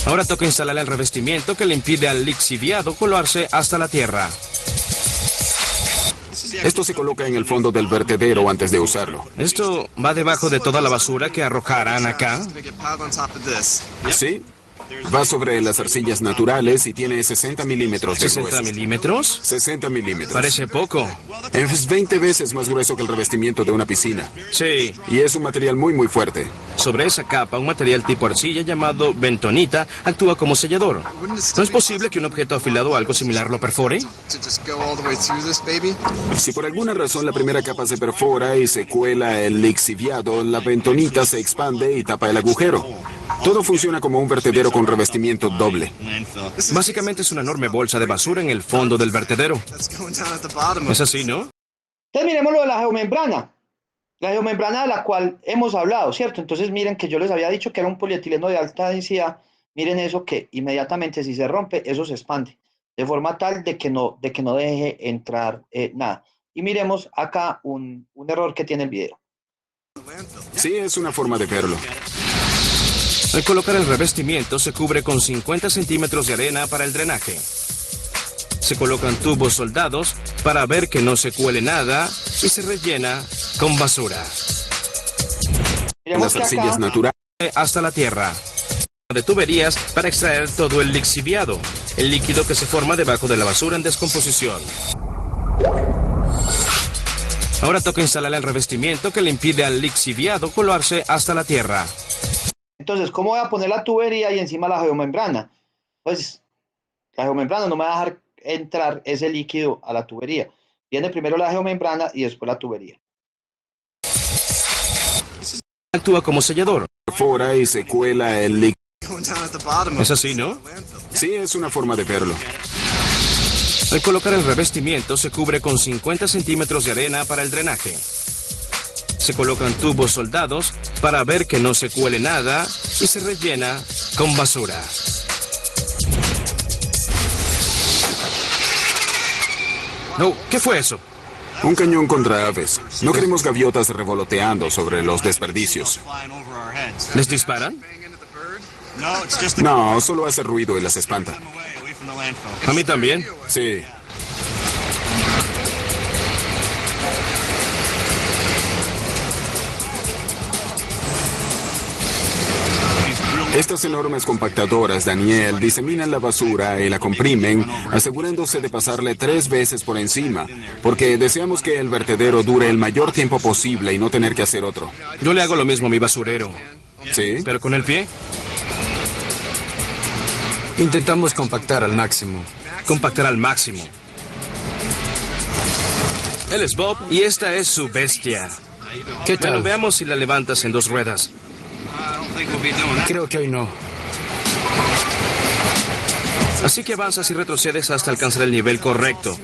Ahora toca instalar el revestimiento que le impide al lixiviado colarse hasta la tierra.
Esto se coloca en el fondo del vertedero antes de usarlo.
Esto va debajo de toda la basura que arrojarán acá.
¿Sí? Va sobre las arcillas naturales y tiene 60 milímetros de
60
grueso.
milímetros.
60 milímetros.
Parece poco.
Es 20 veces más grueso que el revestimiento de una piscina.
Sí.
Y es un material muy, muy fuerte.
Sobre esa capa, un material tipo arcilla llamado bentonita actúa como sellador. ¿No es posible que un objeto afilado o algo similar lo perfore?
Si por alguna razón la primera capa se perfora y se cuela el lixiviado, la bentonita se expande y tapa el agujero. Todo funciona como un vertedero con revestimiento doble.
Básicamente es una enorme bolsa de basura en el fondo del vertedero. ¿Es así, no?
Entonces miremos lo de la geomembrana. La geomembrana de la cual hemos hablado, ¿cierto? Entonces miren que yo les había dicho que era un polietileno de alta densidad. Miren eso que inmediatamente si se rompe, eso se expande. De forma tal de que no deje entrar nada. Y miremos acá un error que tiene el video.
Sí, es una forma de verlo.
Al colocar el revestimiento se cubre con 50 centímetros de arena para el drenaje. Se colocan tubos soldados para ver que no se cuele nada y se rellena con basura.
Miremos
Las
que
arcillas
acá,
naturales.
Hasta la tierra. De tuberías para extraer todo el lixiviado, el líquido que se forma debajo de la basura en descomposición. Ahora toca instalar el revestimiento que le impide al lixiviado colarse hasta la tierra.
entonces, ¿cómo voy a poner la tubería y encima la geomembrana? Pues la geomembrana no me va a dejar entrar ese líquido a la tubería. Viene primero la geomembrana y después la tubería.
Actúa como sellador.
Perfora y se cuela el líquido.
¿Es así, no?
Sí, es una forma de verlo.
Al colocar el revestimiento se cubre con 50 centímetros de arena para el drenaje. Se colocan tubos soldados para ver que no se cuele nada y se rellena con basura. No, ¿qué fue eso?
Un cañón contra aves. No queremos gaviotas revoloteando sobre los desperdicios.
¿Les disparan?
No, solo hace ruido y las espanta.
A mí también.
Sí. Estas enormes compactadoras, Daniel, diseminan la basura y la comprimen, asegurándose de pasarle 3 veces por encima, porque deseamos que el vertedero dure el mayor tiempo posible y no tener que hacer otro.
Yo le hago lo mismo a mi basurero.
¿Sí?
¿Pero con el pie?
Intentamos compactar al máximo.
Compactar al máximo. Él es Bob y esta es su bestia.
¿Qué
Bueno,
tal?
veamos si la levantas en 2 ruedas.
Creo que hoy no.
Así que avanzas y retrocedes hasta alcanzar el nivel correcto.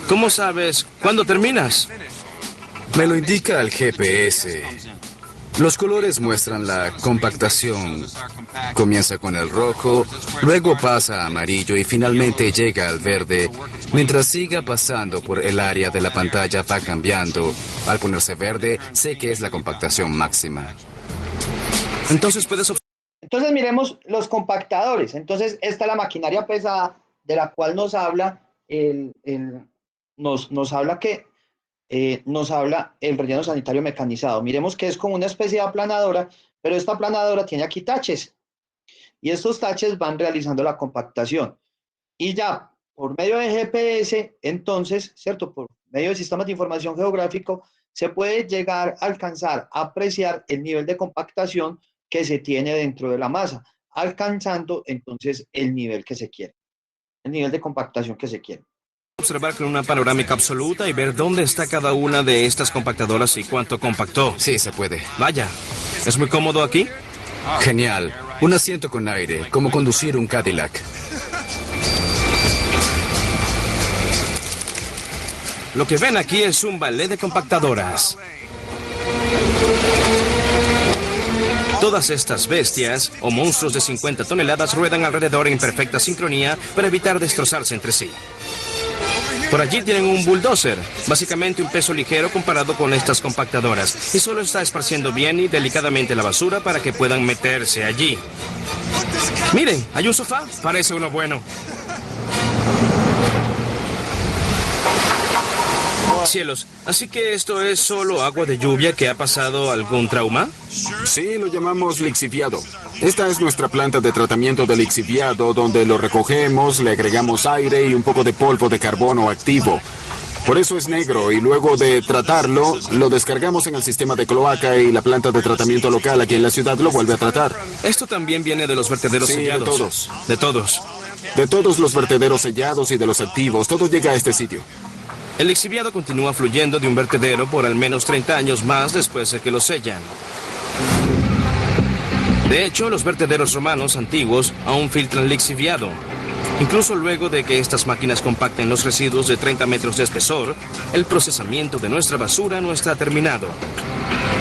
¿Cómo sabes cuándo terminas?
Me lo indica el GPS. Los colores muestran la compactación. Comienza con el rojo, luego pasa a amarillo y finalmente llega al verde. Mientras siga pasando por el área de la pantalla va cambiando. Al ponerse verde, sé que es la compactación máxima.
Entonces puedes
Entonces miremos los compactadores. Entonces esta es la maquinaria pesada de la cual nos habla nos habla el relleno sanitario mecanizado. Miremos que es como una especie de aplanadora, pero esta aplanadora tiene aquí taches y estos taches van realizando la compactación. Y ya por medio de GPS, entonces, ¿cierto? Por medio de sistemas de información geográfico, se puede llegar a alcanzar a apreciar el nivel de compactación que se tiene dentro de la masa, alcanzando entonces el nivel que se quiere, el nivel de compactación que se quiere.
observar con una panorámica absoluta y ver dónde está cada una de estas compactadoras y cuánto compactó.
Sí, se puede.
Vaya, ¿es muy cómodo aquí?
Genial. Un asiento con aire, como conducir un Cadillac.
Lo que ven aquí es un ballet de compactadoras. Todas estas bestias, o monstruos de 50 toneladas, ruedan alrededor en perfecta sincronía para evitar destrozarse entre sí. Por allí tienen un bulldozer, básicamente un peso ligero comparado con estas compactadoras, y solo está esparciendo bien y delicadamente la basura para que puedan meterse allí. Miren, hay un sofá, parece uno bueno. Cielos, ¿así que esto es solo agua de lluvia que ha pasado algún trauma?
Sí, lo llamamos lixiviado. Esta es nuestra planta de tratamiento de lixiviado, donde lo recogemos, le agregamos aire y un poco de polvo de carbono activo. Por eso es negro y luego de tratarlo, lo descargamos en el sistema de cloaca y la planta de tratamiento local aquí en la ciudad lo vuelve a tratar.
Esto también viene de los vertederos
Sí, de
sellados.
todos.
De todos.
De todos los vertederos sellados y de los activos, todo llega a este sitio.
El lixiviado continúa fluyendo de un vertedero por al menos 30 años más después de que lo sellan. De hecho, los vertederos romanos antiguos aún filtran lixiviado. Incluso luego de que estas máquinas compacten los residuos de 30 metros de espesor, el procesamiento de nuestra basura no está terminado.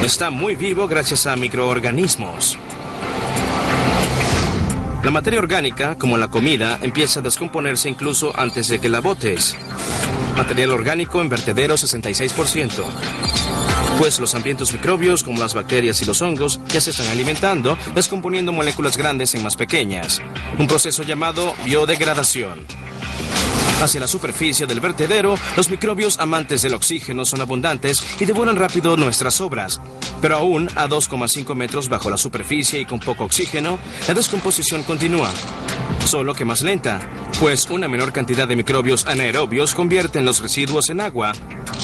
Está muy vivo gracias a microorganismos. La materia orgánica, como la comida, empieza a descomponerse incluso antes de que la botes. Material orgánico en vertedero 66%. Pues los hambrientos microbios, como las bacterias y los hongos, ya se están alimentando, descomponiendo moléculas grandes en más pequeñas. Un proceso llamado biodegradación. Hacia la superficie del vertedero, los microbios amantes del oxígeno son abundantes y devoran rápido nuestras obras. Pero aún a 2,5 metros bajo la superficie y con poco oxígeno, la descomposición continúa. Solo que más lenta, pues una menor cantidad de microbios anaerobios convierten los residuos en agua,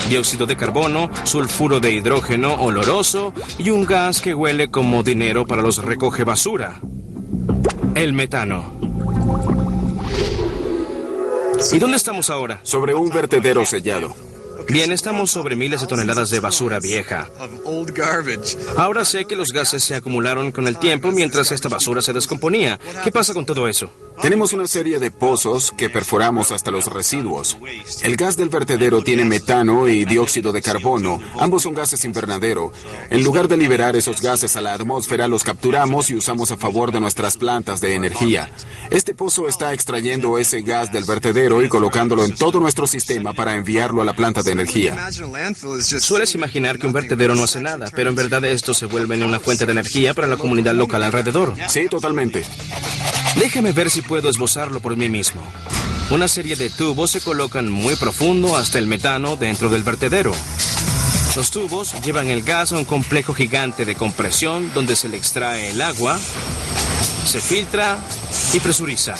dióxido de carbono, sulfuro de hidrógeno oloroso y un gas que huele como dinero para los recoge basura. El metano. ¿Y dónde estamos ahora?
Sobre un vertedero sellado.
Bien, estamos sobre miles de toneladas de basura vieja. Ahora sé que los gases se acumularon con el tiempo mientras esta basura se descomponía. ¿Qué pasa con todo eso?
Tenemos una serie de pozos que perforamos hasta los residuos. El gas del vertedero tiene metano y dióxido de carbono. Ambos son gases invernadero. En lugar de liberar esos gases a la atmósfera, los capturamos y usamos a favor de nuestras plantas de energía. Este pozo está extrayendo ese gas del vertedero y colocándolo en todo nuestro sistema para enviarlo a la planta de energía.
Sueles imaginar que un vertedero no hace nada, pero en verdad esto se vuelve en una fuente de energía para la comunidad local alrededor.
Sí, totalmente.
Déjame ver si puedo esbozarlo por mí mismo. Una serie de tubos se colocan muy profundo hasta el metano dentro del vertedero. Los tubos llevan el gas a un complejo gigante de compresión donde se le extrae el agua, se filtra y presuriza.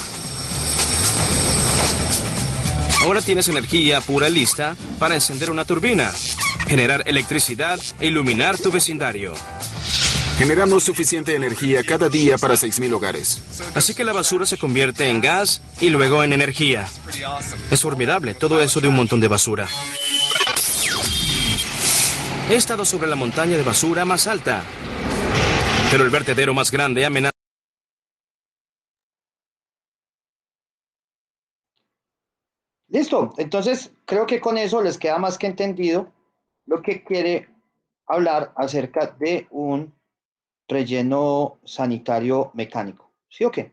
Ahora tienes energía pura lista para encender una turbina, generar electricidad e iluminar tu vecindario.
Generamos suficiente energía cada día para 6,000 hogares.
Así que la basura se convierte en gas y luego en energía. Es formidable, todo eso de un montón de basura. He estado sobre la montaña de basura más alta, pero el vertedero más grande amenaza
Listo, entonces creo que con eso les queda más que entendido lo que quiere hablar acerca de un relleno sanitario mecánico. ¿Sí o qué?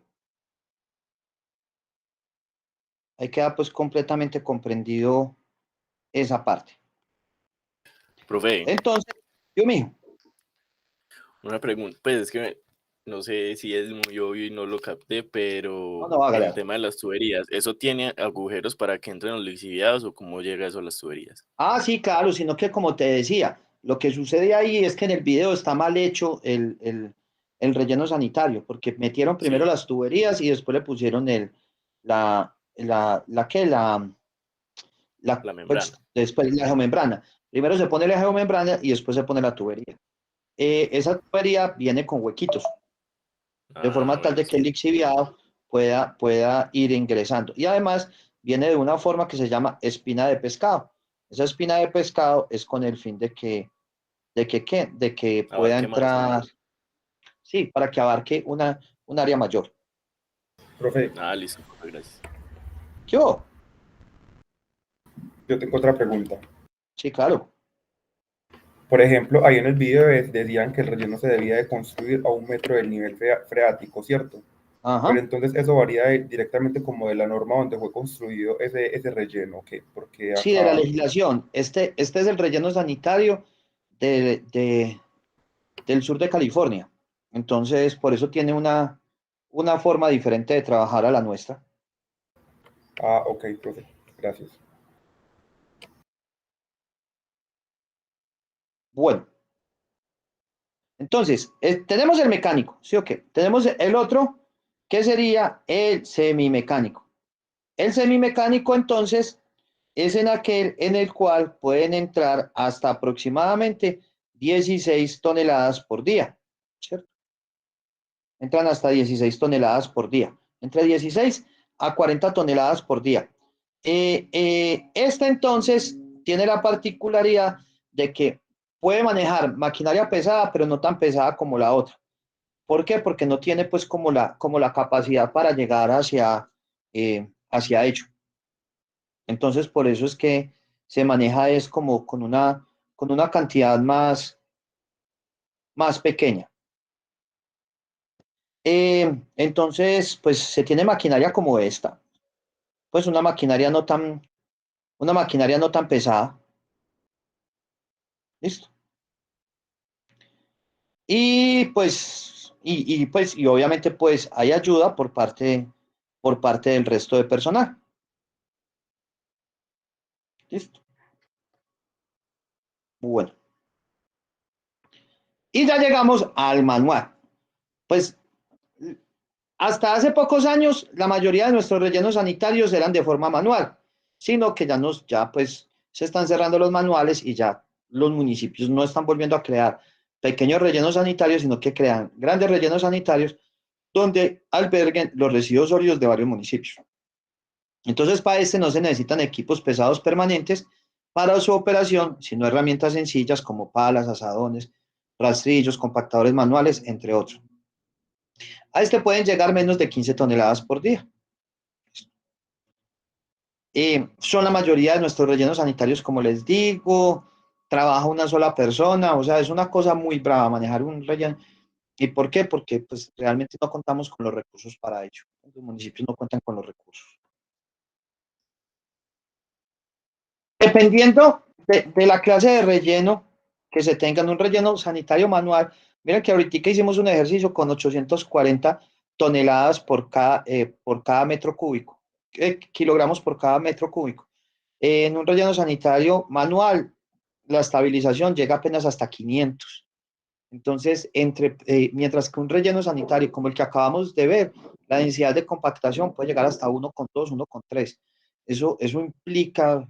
Ahí queda pues completamente comprendido esa parte.
Profe,
Entonces, yo mismo.
una pregunta, pues es que no sé si es muy obvio y no lo capté,
No,
pero
no, hágale.
el tema de las tuberías, ¿eso tiene agujeros para que entren los lixiviados o cómo llega eso a las tuberías?
Ah, sí, claro, sino que como te decía, lo que sucede ahí es que en el video está mal hecho el relleno sanitario, porque metieron primero
Sí,
las tuberías y después le pusieron
la
pues
membrana.
después la geomembrana. Primero se pone la geomembrana y después se pone la tubería. Esa tubería viene con huequitos, de
Ah,
forma tal
bueno,
de que el
sí.
lixiviado pueda ir ingresando. Y además viene de una forma que se llama espina de pescado. Esa espina de pescado es con el fin de que pueda
Abarque más.
entrar, sí, para que abarque un área mayor.
Profe,
Ah, listo, profe, gracias.
¿Qué hubo?
yo tengo otra pregunta.
Sí, claro.
Por ejemplo, ahí en el video decían que el relleno se debía de construir a 1 metro del nivel freático, ¿cierto? Pero
Ajá.
entonces eso varía directamente como de la norma donde fue construido ese relleno, ¿ok? Porque
Sí, de la
acá,
legislación. Este es el relleno sanitario del sur de California. Entonces, por eso tiene una forma diferente de trabajar a la nuestra.
ok, profe, gracias.
Bueno, entonces, tenemos el mecánico, ¿sí o qué? Tenemos el otro, que sería el semimecánico. El semimecánico, entonces, es en aquel en el cual pueden entrar hasta aproximadamente 16 toneladas por día, ¿cierto? Entran hasta 16 toneladas por día, entre 16 a 40 toneladas por día. Esta entonces tiene la particularidad de que puede manejar maquinaria pesada, pero no tan pesada como la otra. ¿Por qué? Porque no tiene pues como la capacidad para llegar hacia ello. Entonces, por eso es que se maneja es como con una cantidad más pequeña. Entonces, pues se tiene maquinaria como esta, pues una maquinaria no tan pesada. ¿Listo? Y obviamente pues hay ayuda por parte del resto de personal. ¿Listo? Bueno. Y ya llegamos al manual. Pues hasta hace pocos años la mayoría de nuestros rellenos sanitarios eran de forma manual, sino que ya pues se están cerrando los manuales y ya los municipios no están volviendo a crear pequeños rellenos sanitarios, sino que crean grandes rellenos sanitarios donde alberguen los residuos sólidos de varios municipios. Entonces, para este no se necesitan equipos pesados permanentes para su operación, sino herramientas sencillas como palas, asadones, rastrillos, compactadores manuales, entre otros. A este pueden llegar menos de 15 toneladas por día. Son la mayoría de nuestros rellenos sanitarios, como les digo, trabaja una sola persona, o sea, es una cosa muy brava manejar un relleno. ¿Y por qué? Porque pues realmente no contamos con los recursos para ello. Los municipios no cuentan con los recursos. Dependiendo de la clase de relleno que se tenga en un relleno sanitario manual, miren que ahorita hicimos un ejercicio con 840 toneladas por cada metro cúbico, kilogramos por cada metro cúbico. En un relleno sanitario manual, la estabilización llega apenas hasta 500. Entonces, mientras que un relleno sanitario como el que acabamos de ver, la densidad de compactación puede llegar hasta 1,2, 1,3. Eso implica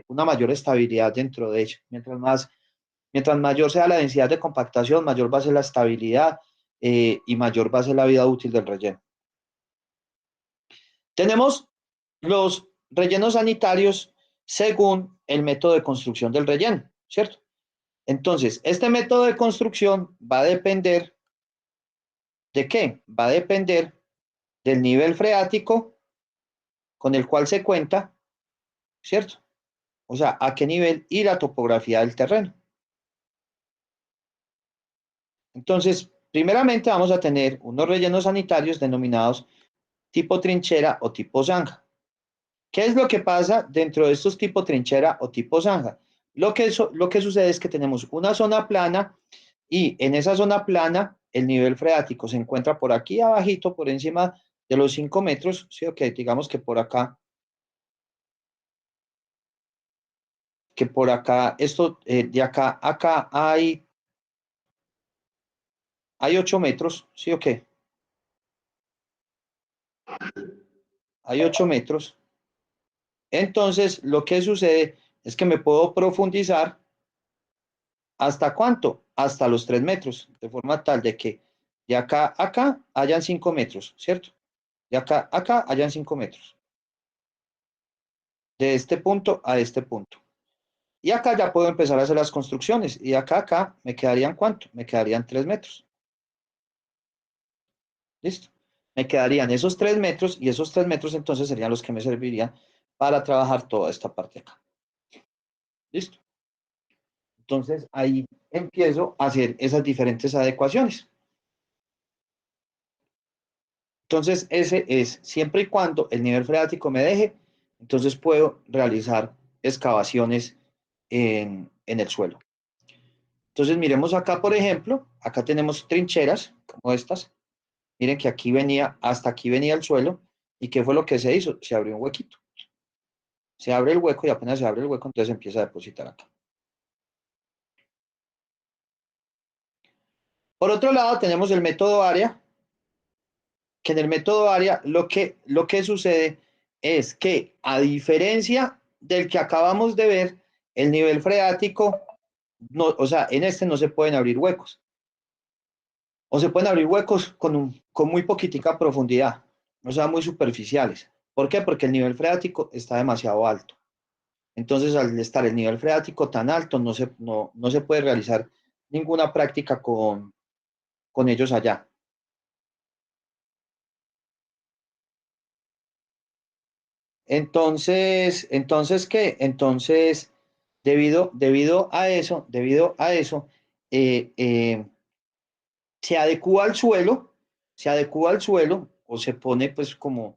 una mayor estabilidad dentro de ella. Mientras mayor sea la densidad de compactación, mayor va a ser la estabilidad y mayor va a ser la vida útil del relleno. Tenemos los rellenos sanitarios según el método de construcción del relleno, ¿cierto? Entonces, este método de construcción va a depender ¿de qué? Va a depender del nivel freático con el cual se cuenta ¿cierto? O sea, a qué nivel y la topografía del terreno. Entonces, primeramente vamos a tener unos rellenos sanitarios denominados tipo trinchera o tipo zanja. ¿Qué es lo que pasa dentro de estos tipo trinchera o tipo zanja? Lo que sucede es que tenemos una zona plana y en esa zona plana el nivel freático se encuentra por aquí abajito, por encima de los 5 metros, ¿sí? Ok, digamos que por acá, esto, de acá a acá hay 8 metros, ¿sí o qué? Hay 8 metros. Entonces, lo que sucede es que me puedo profundizar ¿hasta cuánto? Hasta los 3 metros, de forma tal de que de acá a acá hayan 5 metros, ¿cierto? De acá a acá hayan 5 metros. De este punto a este punto. Y acá ya puedo empezar a hacer las construcciones. Y de acá a acá me quedarían ¿cuánto? Me quedarían 3 metros. ¿Listo? Me quedarían esos 3 metros y esos 3 metros entonces serían los que me servirían para trabajar toda esta parte acá. ¿Listo? Entonces ahí empiezo a hacer esas diferentes adecuaciones. Entonces ese es siempre y cuando el nivel freático me deje, entonces puedo realizar excavaciones en el suelo. Entonces miremos acá, por ejemplo, acá tenemos trincheras como estas. Miren que aquí venía, hasta aquí venía el suelo. ¿Y qué fue lo que se hizo? Se abrió un huequito. Se abre el hueco y apenas se abre el hueco, entonces empieza a depositar acá. Por otro lado, tenemos el método área, que en el método área lo que sucede es que, a diferencia del que acabamos de ver, el nivel freático, no, o sea, en este no se pueden abrir huecos. O se pueden abrir huecos con muy poquitica profundidad, o sea, muy superficiales. ¿Por qué? Porque el nivel freático está demasiado alto. Entonces, al estar el nivel freático tan alto, no se puede realizar ninguna práctica con ellos allá. Entonces, ¿qué? Entonces, debido a eso, eh, eh, se adecúa al suelo o se pone pues como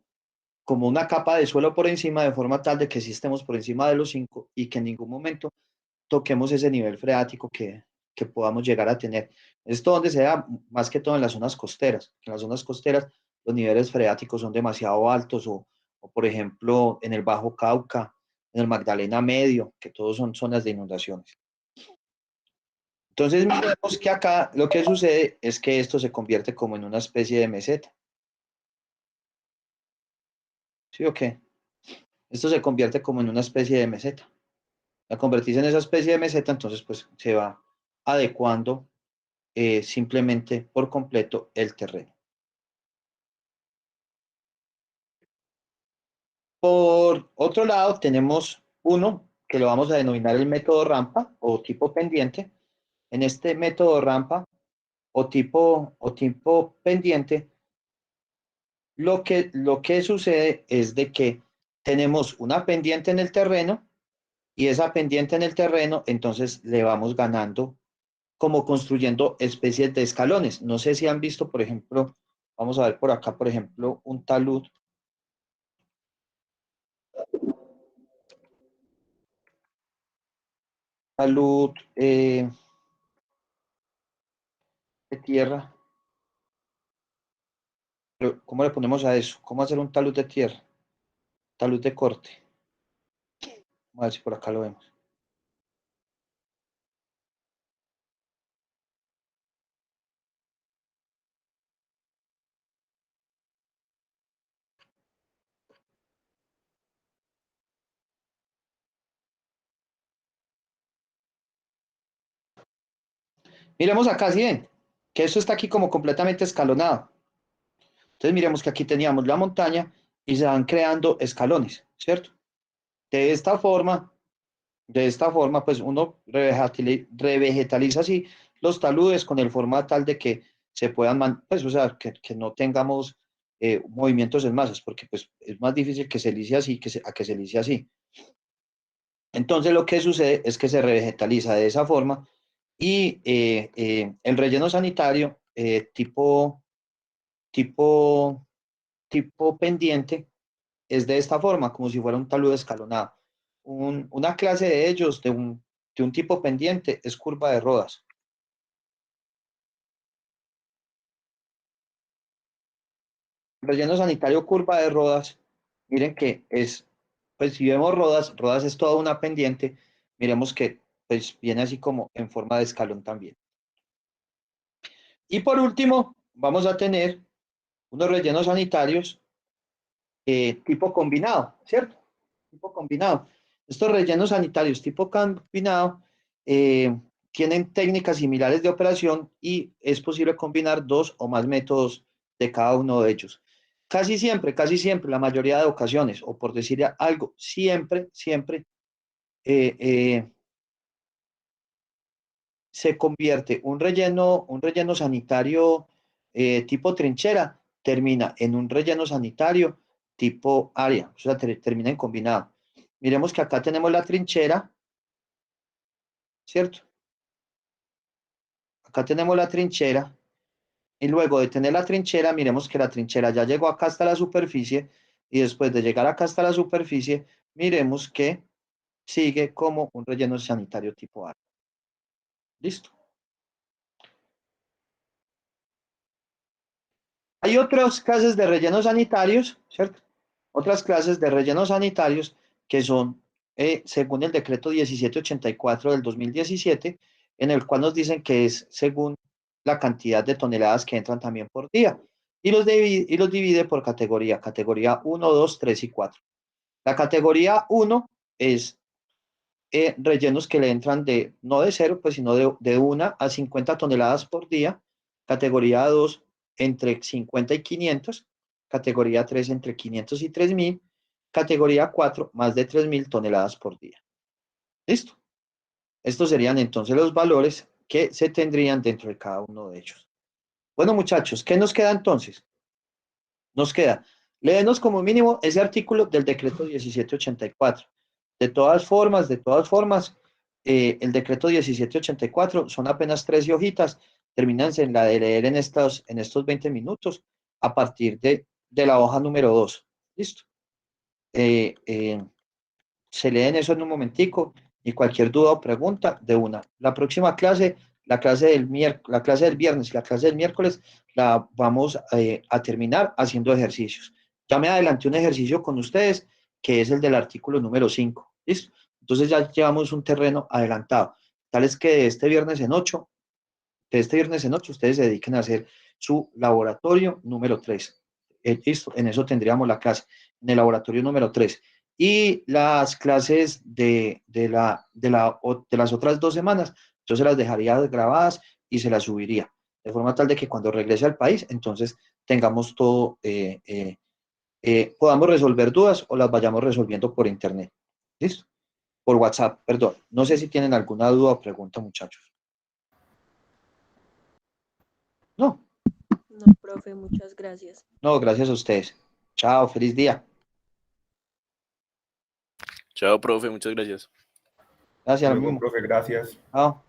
una capa de suelo por encima, de forma tal de que sí estemos por encima de los 5 y que en ningún momento toquemos ese nivel freático que podamos llegar a tener. Esto donde se da más que todo en las zonas costeras. En las zonas costeras los niveles freáticos son demasiado altos o por ejemplo en el Bajo Cauca, en el Magdalena Medio, que todos son zonas de inundaciones. Entonces miremos que acá lo que sucede es que esto se convierte como en una especie de meseta. ¿Sí o qué? Esto se convierte como en una especie de meseta. Al convertirse en esa especie de meseta, entonces pues se va adecuando simplemente por completo el terreno. Por otro lado, tenemos uno que lo vamos a denominar el método rampa o tipo pendiente. En este método rampa o tipo pendiente, lo que sucede es de que tenemos una pendiente en el terreno y esa pendiente en el terreno, entonces le vamos ganando como construyendo especies de escalones. No sé si han visto, por ejemplo, vamos a ver por acá, por ejemplo, un talud. Talud de tierra. Pero, ¿cómo le ponemos a eso? ¿Cómo hacer un talud de tierra? Talud de corte. Vamos a ver si por acá lo vemos. Miremos acá, ¿sí ven? Que eso está aquí como completamente escalonado. Entonces miremos que aquí teníamos la montaña y se van creando escalones, ¿cierto? De esta forma, pues uno revegetaliza así los taludes con el forma tal de que se puedan, pues, o sea, que no tengamos movimientos en masas, porque pues es más difícil que se lice así a que se lice así. Entonces lo que sucede es que se revegetaliza de esa forma y el relleno sanitario tipo pendiente es de esta forma, como si fuera un talud escalonado. Una clase de ellos, de un tipo pendiente, es curva de Rodas. Relleno sanitario curva de Rodas, miren que es, pues si vemos Rodas es toda una pendiente, miremos que pues viene así como en forma de escalón también. Y por último, vamos a tener unos rellenos sanitarios tipo combinado, ¿cierto? Tipo combinado. Estos rellenos sanitarios tipo combinado tienen técnicas similares de operación y es posible combinar dos o más métodos de cada uno de ellos. Casi siempre, la mayoría de ocasiones, o por decir algo, siempre, eh, eh, se convierte un relleno sanitario tipo trinchera, termina en un relleno sanitario tipo área, o sea, termina en combinado. Miremos que acá tenemos la trinchera, ¿cierto? Acá tenemos la trinchera y luego de tener la trinchera, miremos que la trinchera ya llegó acá hasta la superficie y después de llegar acá hasta la superficie, miremos que sigue como un relleno sanitario tipo área. ¿Listo? Hay otras clases de rellenos sanitarios, ¿cierto? Otras clases de rellenos sanitarios que son, según el decreto 1784 del 2017, en el cual nos dicen que es según la cantidad de toneladas que entran también por día. Y los divide por categoría 1, 2, 3 y 4. La categoría 1 es rellenos que le entran no de cero, pues sino de 1 a 50 toneladas por día. Categoría 2 entre 50 y 500. Categoría 3 entre 500 y 3000. Categoría 4 más de 3000 toneladas por día. ¿Listo? Estos serían entonces los valores que se tendrían dentro de cada uno de ellos. Bueno, muchachos, ¿qué nos queda entonces? Nos queda, léenos como mínimo ese artículo del decreto 1784. De todas formas, el decreto 1784 son apenas 13 hojitas, terminanse en la de leer en estos 20 minutos a partir de la hoja número 2. ¿Listo? Eh, eh, Se leen eso en un momentico y cualquier duda o pregunta de una. La próxima clase, la clase del viernes y la clase del miércoles, la vamos a terminar haciendo ejercicios. Ya me adelanté un ejercicio con ustedes, que es el del artículo número 5. ¿Listo? Entonces ya llevamos un terreno adelantado. Tal es que de este viernes en 8, ustedes se dediquen a hacer su laboratorio número 3. Listo, en eso tendríamos la clase, en el laboratorio número 3. Y las clases de las otras 2 semanas, yo se las dejaría grabadas y se las subiría, de forma tal de que cuando regrese al país, entonces tengamos todo, podamos resolver dudas o las vayamos resolviendo por internet. ¿Listo? Por WhatsApp, perdón. No sé si tienen alguna duda o pregunta, muchachos. No,
No, profe, muchas gracias.
no, gracias a ustedes. Chao, feliz día.
Chao, profe, muchas gracias.
Gracias, lo
Luego,
mismo.
profe, gracias.
Chao.